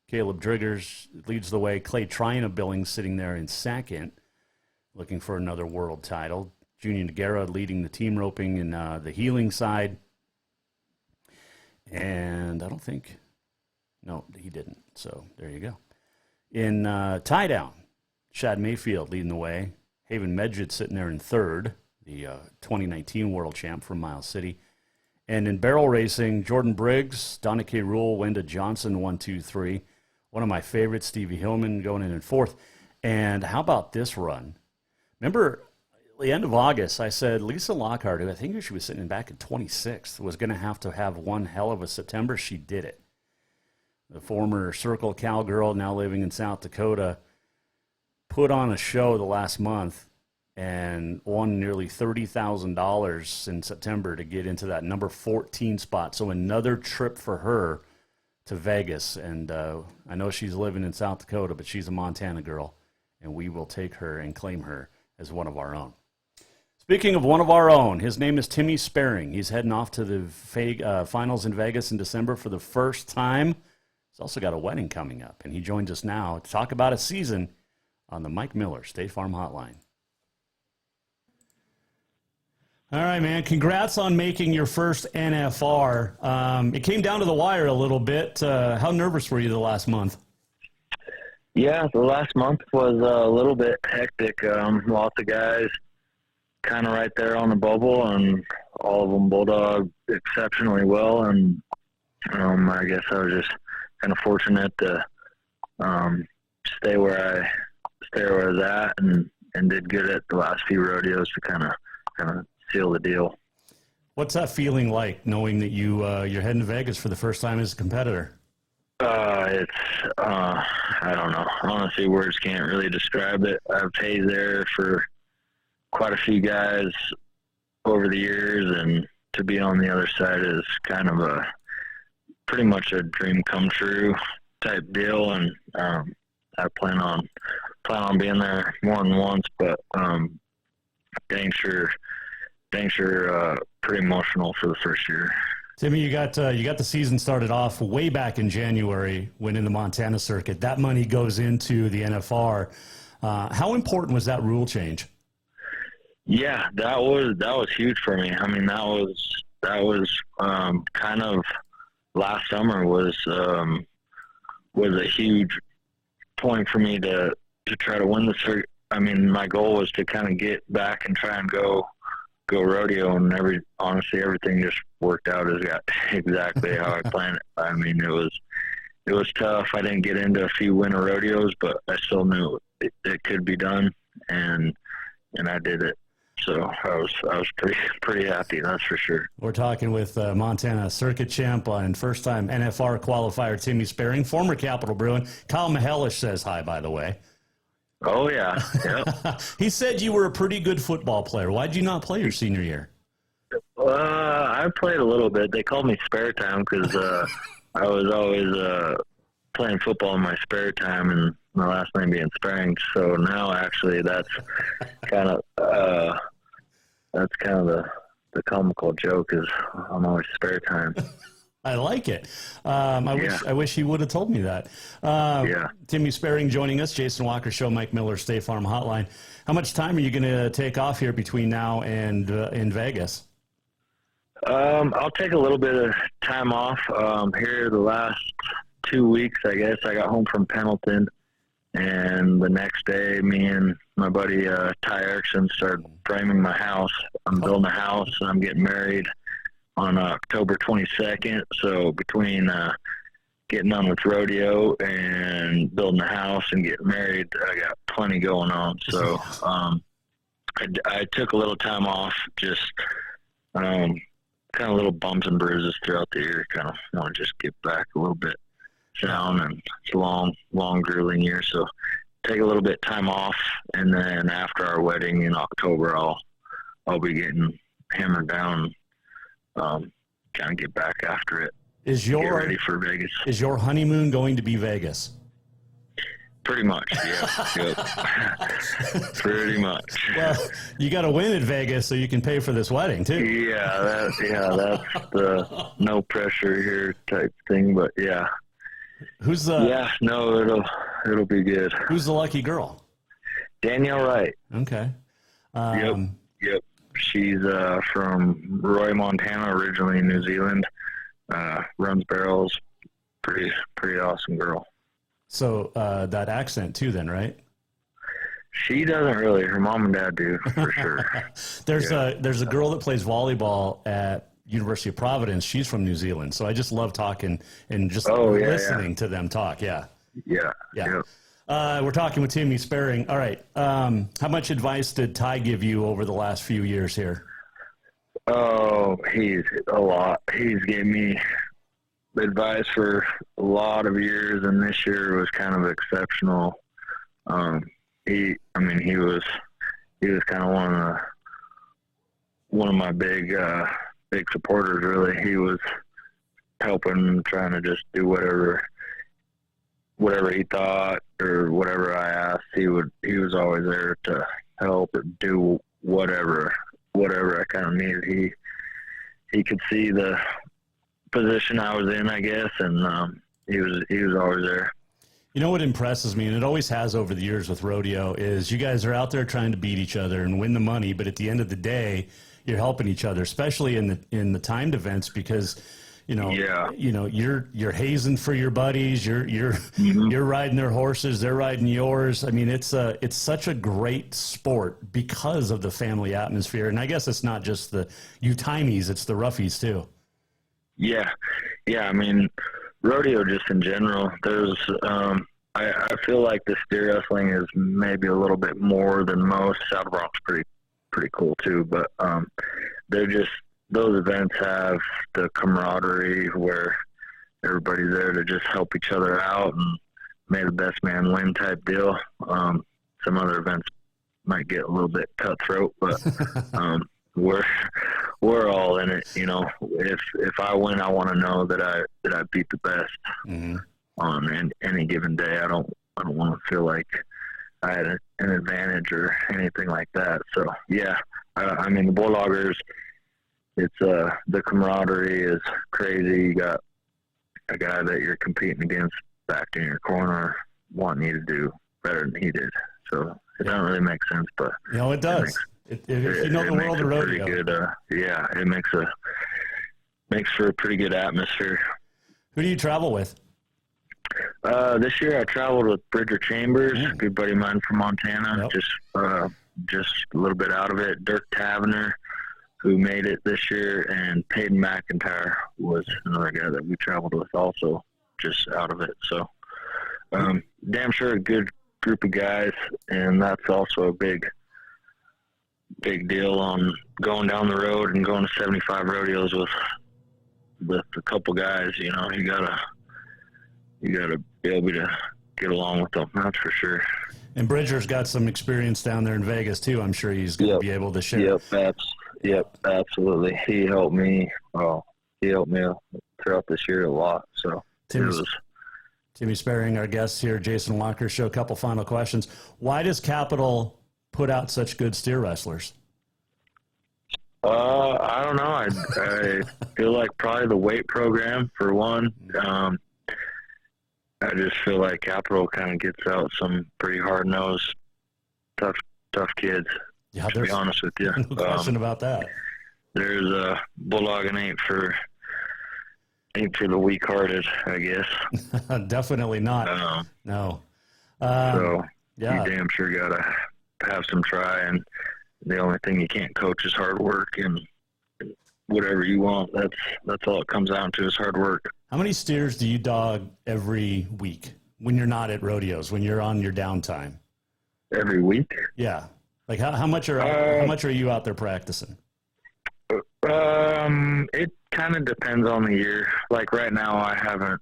Speaker 8: Caleb Driggers leads the way. Clay Triana Billings sitting there in second, looking for another world title. Junior Noguera leading the team roping in the healing side. And I don't think... No, he didn't. So there you go. In tie down, Shad Mayfield leading the way. Haven Medjid sitting there in third, the 2019 world champ from Miles City. And in barrel racing, Jordan Briggs, Donna K. Rule, Wenda Johnson, 1, 2, 3. One of my favorites, Stevie Hillman, going in fourth. And how about this run? Remember, at the end of August, I said Lisa Lockhart, who I think she was sitting back at 26th, was going to have one hell of a September. She did it. The former Circle cowgirl, now living in South Dakota, put on a show the last month and won nearly $30,000 in September to get into that number 14 spot. So another trip for her to Vegas. And I know she's living in South Dakota, but she's a Montana girl, and we will take her and claim her as one of our own. Speaking of one of our own, his name is Timmy Sparing. He's heading off to the finals in Vegas in December for the first time. He's also got a wedding coming up, and he joins us now to talk about his season on the Mike Miller State Farm Hotline. All right, man. Congrats on making your first NFR. It came down to the wire a little bit. How nervous were you the last month?
Speaker 14: Yeah, the last month was a little bit hectic. Lots of guys kind of right there on the bubble, and all of them bulldogged exceptionally well. And I guess I was just kind of fortunate to stay where I was at, and did good at the last few rodeos to kind of seal the deal.
Speaker 8: What's that feeling like, knowing that you're heading to Vegas for the first time as a competitor?
Speaker 14: It's I don't know. Honestly, words can't really describe it. I've paved there for quite a few guys over the years, and to be on the other side is kind of pretty much a dream come true type deal. And I plan on being there more than once, but dang sure pretty emotional for the first year.
Speaker 8: Timmy, you got the season started off way back in January, winning the Montana circuit. That money goes into the NFR. How important was that rule change?
Speaker 14: Yeah, that was huge for me. I mean, that was kind of last summer was a huge point for me to try to win the circuit. I mean, my goal was to kind of get back and try and go rodeo, and honestly everything just worked out exactly how I planned it. I mean, it was tough. I didn't get into a few winter rodeos, but I still knew it could be done, and I did it. So I was pretty happy, that's for sure.
Speaker 8: We're talking with Montana circuit champ and first-time NFR qualifier Timmy Sparing, former Capital Bruin. Kyle Mihelish says hi, by the way.
Speaker 14: Oh, yeah. Yep.
Speaker 8: He said you were a pretty good football player. Why did you not play your senior year?
Speaker 14: I played a little bit. They called me spare time because I was always playing football in my spare time, and my last name being Sparing. So now, actually, that's kind of the comical joke is I'm always spare time.
Speaker 8: I like it. I wish he would have told me that. Timmy Sparing joining us, Jason Walker Show, Mike Miller, State Farm Hotline. How much time are you going to take off here between now and in Vegas?
Speaker 14: I'll take a little bit of time off here the last 2 weeks, I guess. I got home from Pendleton, and the next day me and my buddy Ty Erickson started framing my house. I'm building a house, and I'm getting married on October 22nd. So between getting on with Rodeo and building a house and getting married, I got plenty going on. So I took a little time off, just kind of little bumps and bruises throughout the year. Kind of want to just get back a little bit down, and it's a long, grueling year. So take a little bit time off, and then after our wedding in October, I'll be getting hammered down. Kind of get back after it. Get ready for Vegas.
Speaker 8: Is your honeymoon going to be Vegas?
Speaker 14: Pretty much, yeah. Yep. Pretty much.
Speaker 8: Well, you got to win at Vegas so you can pay for this wedding too.
Speaker 14: Yeah, that's the no pressure here type thing. But yeah,
Speaker 8: who's
Speaker 14: it'll be good.
Speaker 8: Who's the lucky girl?
Speaker 14: Danielle Wright.
Speaker 8: Okay.
Speaker 14: Yep. She's from Roy, Montana, originally in New Zealand. Runs barrels. Pretty awesome girl.
Speaker 8: So that accent too, then, right?
Speaker 14: She doesn't really. Her mom and dad do, for sure.
Speaker 8: There's a girl that plays volleyball at University of Providence. She's from New Zealand, so I just love talking and just listening to them talk. Yeah.
Speaker 14: Yep.
Speaker 8: We're talking with Timmy Sparing. All right. How much advice did Ty give you over the last few years here?
Speaker 14: Oh, he's a lot. He's gave me advice for a lot of years, and this year was kind of exceptional. He was kind of one of my big supporters. Really, he was helping, trying to just do whatever he thought or whatever I asked. He was always there to help or do whatever I kind of needed. He could see the position I was in, I guess, and he was always there.
Speaker 8: You know what impresses me, and it always has over the years with Rodeo, is you guys are out there trying to beat each other and win the money, but at the end of the day, you're helping each other, especially in the timed events, because you're hazing for your buddies, you're riding their horses, they're riding yours. I mean, it's such a great sport because of the family atmosphere, and I guess it's not just the timies, it's the roughies too.
Speaker 14: Yeah. I mean, rodeo just in general. There's, I feel like the steer wrestling is maybe a little bit more than most. Saddle Brock's pretty cool too, but they're just, those events have the camaraderie where everybody's there to just help each other out and may the best man win type deal. Some other events might get a little bit cutthroat, but we're all in it. You know, if I win, I want to know that I beat the best on any given day. I don't want to feel like I had an advantage or anything like that. So yeah, I mean the bulldoggers, it's the camaraderie is crazy. You got a guy that you're competing against back in your corner wanting you to do better than he did. So it doesn't really make sense, but
Speaker 8: it does. If you know the world of rodeo,
Speaker 14: good, it makes for a pretty good atmosphere.
Speaker 8: Who do you travel with?
Speaker 14: This year I traveled with Bridger Chambers, a good buddy of mine from Montana. Yep. Just a little bit out of it. Dirk Tavener, who made it this year, and Peyton McIntyre was another guy that we traveled with also, just out of it. So damn sure a good group of guys, and that's also a big big deal on going down the road and going to 75 rodeos with a couple guys. You know, you gotta be able to get along with them. That's for sure.
Speaker 8: And Bridger's got some experience down there in Vegas too. I'm sure he's going to be able to share.
Speaker 14: Yep, absolutely. He helped me. Well, he helped me throughout this year a lot. So
Speaker 8: Timmy Sparing, our guest here, Jason Walker Show. A couple final questions. Why does Capital put out such good steer wrestlers?
Speaker 14: I don't know. I feel like probably the weight program for one. I just feel like Capital kind of gets out some pretty hard-nosed, tough kids.
Speaker 8: Yeah,
Speaker 14: to be honest with you.
Speaker 8: No question about that.
Speaker 14: There's a bulldogging ain't for the weak-hearted, I guess.
Speaker 8: Definitely not. No.
Speaker 14: So
Speaker 8: yeah,
Speaker 14: you damn sure gotta have some try, and the only thing you can't coach is hard work, and whatever you want, that's all it comes down to is hard work.
Speaker 8: How many steers do you dog every week when you're not at rodeos, when you're on your downtime?
Speaker 14: Every week?
Speaker 8: Yeah. Like how much are you out there practicing?
Speaker 14: It kind of depends on the year. Like right now, I haven't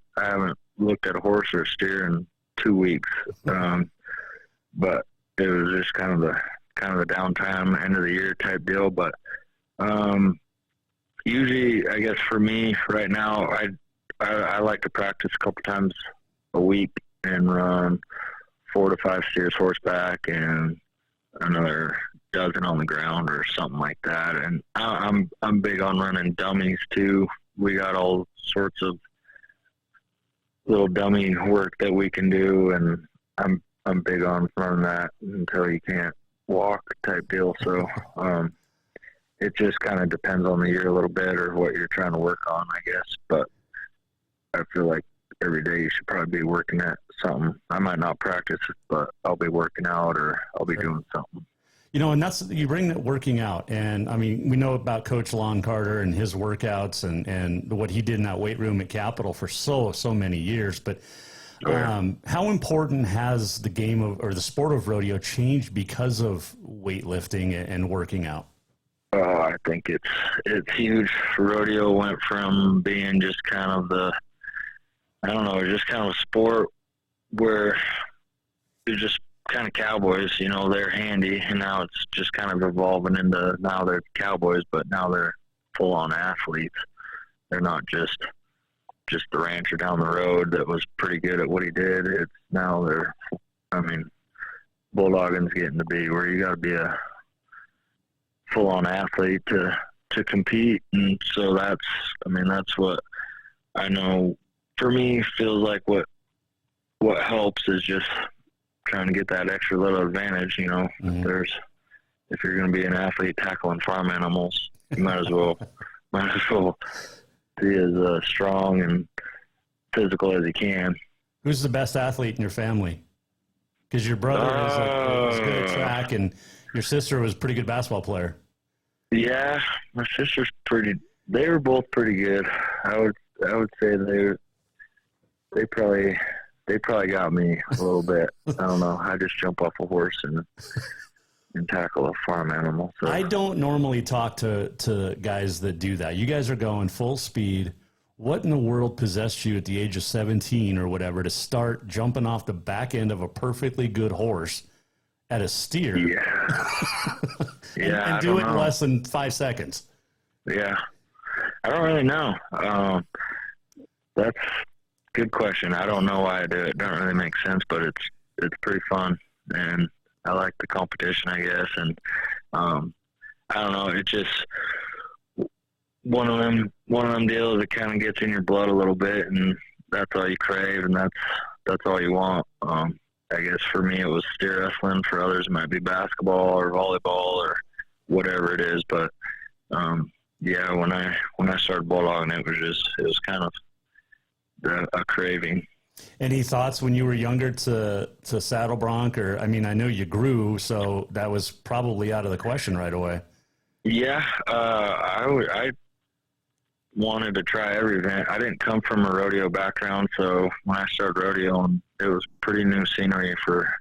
Speaker 14: looked at a horse or a steer in 2 weeks. But it was just kind of the downtime, end of the year type deal. But usually, I guess for me right now, I like to practice a couple times a week and run 4 to 5 steers horseback and another dozen on the ground or something like that. And I'm big on running dummies too. We got all sorts of little dummy work that we can do, and I'm big on running that until you can't walk type deal. So it just kind of depends on the year a little bit or what you're trying to work on, I guess. But I feel like every day you should probably be working at something. I might not practice, but I'll be working out or I'll be doing something.
Speaker 8: You know, and you bring that working out, and I mean, we know about Coach Lon Carter and his workouts and what he did in that weight room at Capitol for so many years. But how important has the game of, or the sport of rodeo changed because of weightlifting and working out?
Speaker 14: Oh, I think it's huge. Rodeo went from being just kind of just kind of a sport where it's just kind of cowboys, you know, they're handy, and now it's just kind of evolving into, now they're cowboys, but now they're full-on athletes. They're not just the rancher down the road that was pretty good at what he did. It's now bulldogging's getting to be where you got to be a full-on athlete to compete. And so that's what I know for me feels like what helps is just trying to get that extra little advantage, you know.
Speaker 8: Mm-hmm.
Speaker 14: If you're going to be an athlete tackling farm animals, you might as well be as strong and physical as you can.
Speaker 8: Who's the best athlete in your family? Because your brother is good at track, and your sister was a pretty good basketball player.
Speaker 14: Yeah, my sister's they were both pretty good. I would say they probably got me a little bit. I don't know. I just jump off a horse and tackle a farm animal. So.
Speaker 8: I don't normally talk to guys that do that. You guys are going full speed. What in the world possessed you at the age of 17 or whatever to start jumping off the back end of a perfectly good horse at a steer?
Speaker 14: Yeah.
Speaker 8: and do it in less than 5 seconds?
Speaker 14: Yeah. I don't really know. That's a good question. I don't know why I do it. It doesn't really make sense, but it's pretty fun, and I like the competition, I guess. And I don't know. It just one of them deals that kind of gets in your blood a little bit, and that's all you crave, and that's all you want. I guess for me it was steer wrestling. For others it might be basketball or volleyball or whatever it is. But yeah, when I started bulldogging, it was kind of a craving.
Speaker 8: Any thoughts when you were younger to saddle bronc? Or I mean, I know you grew, so that was probably out of the question right away.
Speaker 14: Yeah, I wanted to try every event. I didn't come from a rodeo background, so when I started rodeoing, it was pretty new scenery for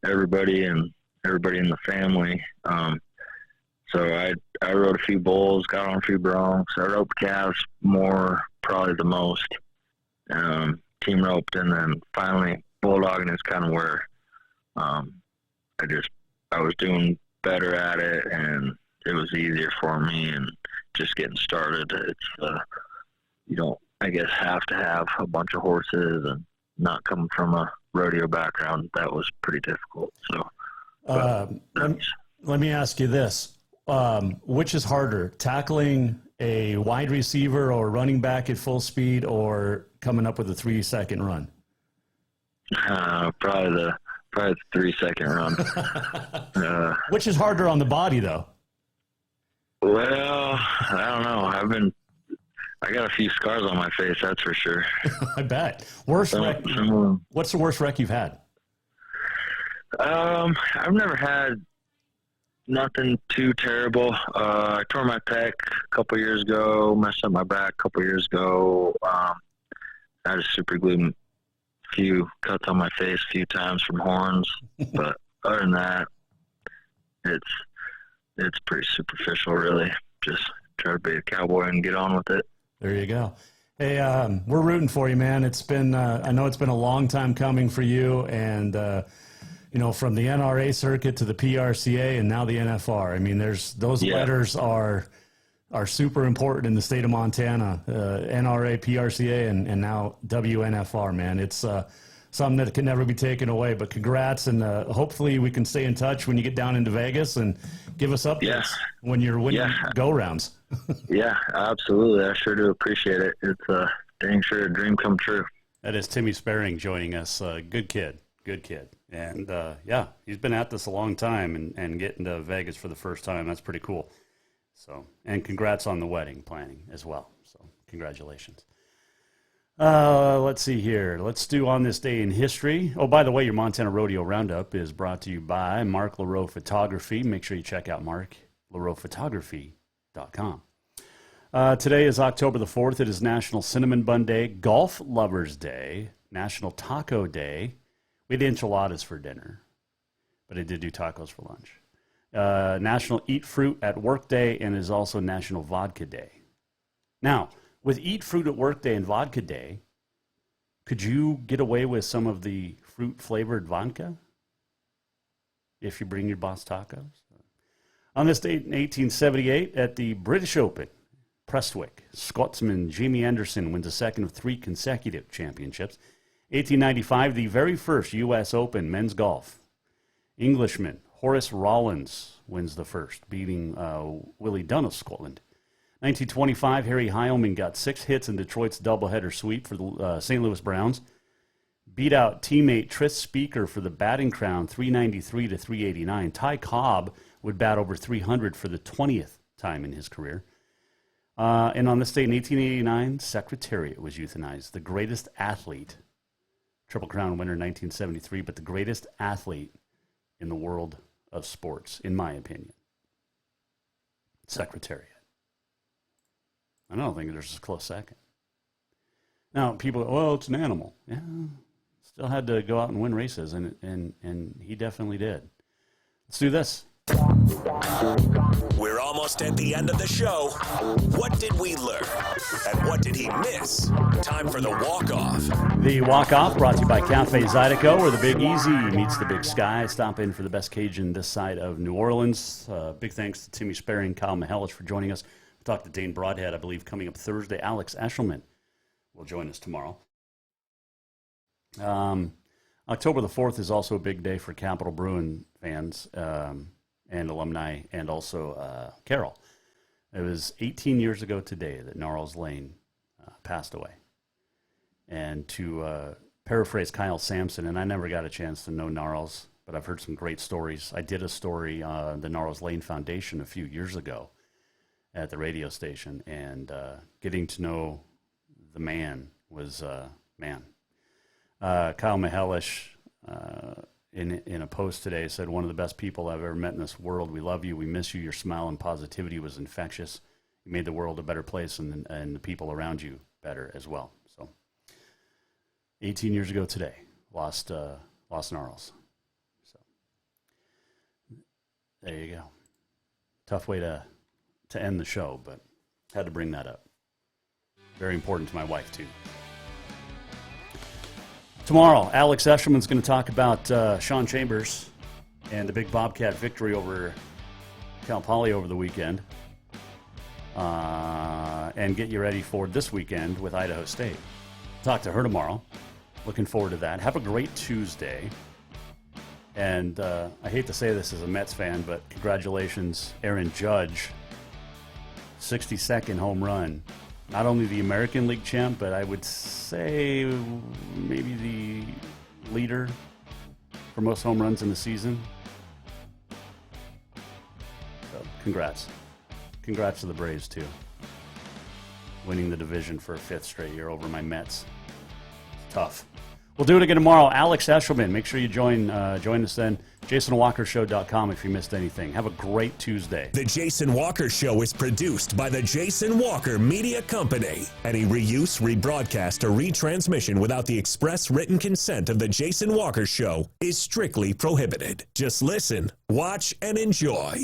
Speaker 14: everybody in the family. So I rode a few bulls, got on a few broncs. I roped calves more, probably the most. Team roped, and then finally bulldogging is kind of where I was doing better at it, and it was easier for me. And just getting started, it's you don't, I guess, have to have a bunch of horses, and not coming from a rodeo background, that was pretty difficult. So,
Speaker 8: let me ask you this. Which is harder, tackling a wide receiver or running back at full speed, or coming up with a 3-second run?
Speaker 14: Probably the 3-second run.
Speaker 8: Which is harder on the body, though?
Speaker 14: Well, I don't know. I got a few scars on my face, that's for sure.
Speaker 8: I bet. What's the worst wreck you've had?
Speaker 14: I've never had nothing too terrible. I tore my pec a couple years ago, messed up my back a couple years ago. I just super glued a few cuts on my face a few times from horns. But other than that, it's pretty superficial, really. Just try to be a cowboy and get on with it.
Speaker 8: There you go. Hey, we're rooting for you, man. It's been, I know it's been a long time coming for you, and from the NRA circuit to the PRCA and now the NFR. I mean, those letters are super important in the state of Montana. NRA, PRCA, and now WNFR. Man, it's something that can never be taken away. But congrats, and hopefully we can stay in touch when you get down into Vegas and give us updates when you're winning go rounds.
Speaker 14: Yeah, absolutely. I sure do appreciate it. It's dang sure a dream come true.
Speaker 8: That is Timmy Sparing joining us. Good kid. And he's been at this a long time, and getting to Vegas for the first time, that's pretty cool. So, and congrats on the wedding planning as well. So congratulations. Let's see here. Let's do On This Day in History. Oh, by the way, your Montana Rodeo Roundup is brought to you by Mark Laroe Photography. Make sure you check out marklaroephotography.com. Today is October the 4th. It is National Cinnamon Bun Day, Golf Lovers Day, National Taco Day. We had enchiladas for dinner, but I did do tacos for lunch. National Eat Fruit at Work Day, and is also National Vodka Day. Now, with Eat Fruit at Work Day and Vodka Day, could you get away with some of the fruit-flavored vodka if you bring your boss tacos? On this date in 1878, at the British Open, Prestwick, Scotsman Jamie Anderson wins the second of 3 consecutive championships. 1895, the very first U.S. Open men's golf. Englishman Horace Rawlins wins the first, beating Willie Dunn of Scotland. 1925, Harry Heilman got 6 hits in Detroit's doubleheader sweep for the St. Louis Browns. Beat out teammate Tris Speaker for the batting crown, 393 to 389. Ty Cobb would bat over 300 for the 20th time in his career. And on this day in 1889, Secretariat was euthanized. The greatest athlete, Triple Crown winner in 1973, but the greatest athlete in the world of sports, in my opinion. Secretariat. I don't think there's a close second. Now, people go, well, it's an animal. Yeah, still had to go out and win races, and he definitely did. Let's do this.
Speaker 1: We're almost at the end of the show. What did we learn? And what did he miss? Time for the walk-off.
Speaker 8: The walk-off brought to you by Cafe Zydeco, where the Big Easy meets the Big Sky. Stop in for the best Cajun this side of New Orleans. Big thanks to Timmy Sparing, Kyle Mihelish for joining us. We'll talk to Dane Broadhead, I believe, coming up Thursday. Alex Eshelman will join us tomorrow. October the 4th is also a big day for Capital Bruin fans and alumni, and also Carol. It was 18 years ago today that Gnarls Lane passed away. And to paraphrase Kyle Sampson, and I never got a chance to know Gnarls, but I've heard some great stories. I did a story on the Gnarls Lane Foundation a few years ago at the radio station, and getting to know the man was, Kyle Mihelish, in a post today, said, one of the best people I've ever met in this world. We love you. We miss you. Your smile and positivity was infectious. You made the world a better place, and the people around you better as well. So 18 years ago today, lost Gnarls. So there you go. Tough way to end the show, but had to bring that up. Very important to my wife, too. Tomorrow, Alex Eshelman's going to talk about Sean Chambers and the big Bobcat victory over Cal Poly over the weekend. And get you ready for this weekend with Idaho State. Talk to her tomorrow. Looking forward to that. Have a great Tuesday. And I hate to say this as a Mets fan, but congratulations, Aaron Judge. 62nd home run. Not only the American League champ, but I would say maybe the leader for most home runs in the season. So, congrats. Congrats to the Braves, too. Winning the division for a 5th straight year over my Mets. It's tough. We'll do it again tomorrow. Alex Eshelman. Make sure you join us then. JasonWalkerShow.com if you missed anything. Have a great Tuesday.
Speaker 1: The Jason Walker Show is produced by the Jason Walker Media Company. Any reuse, rebroadcast, or retransmission without the express written consent of the Jason Walker Show is strictly prohibited. Just listen, watch, and enjoy.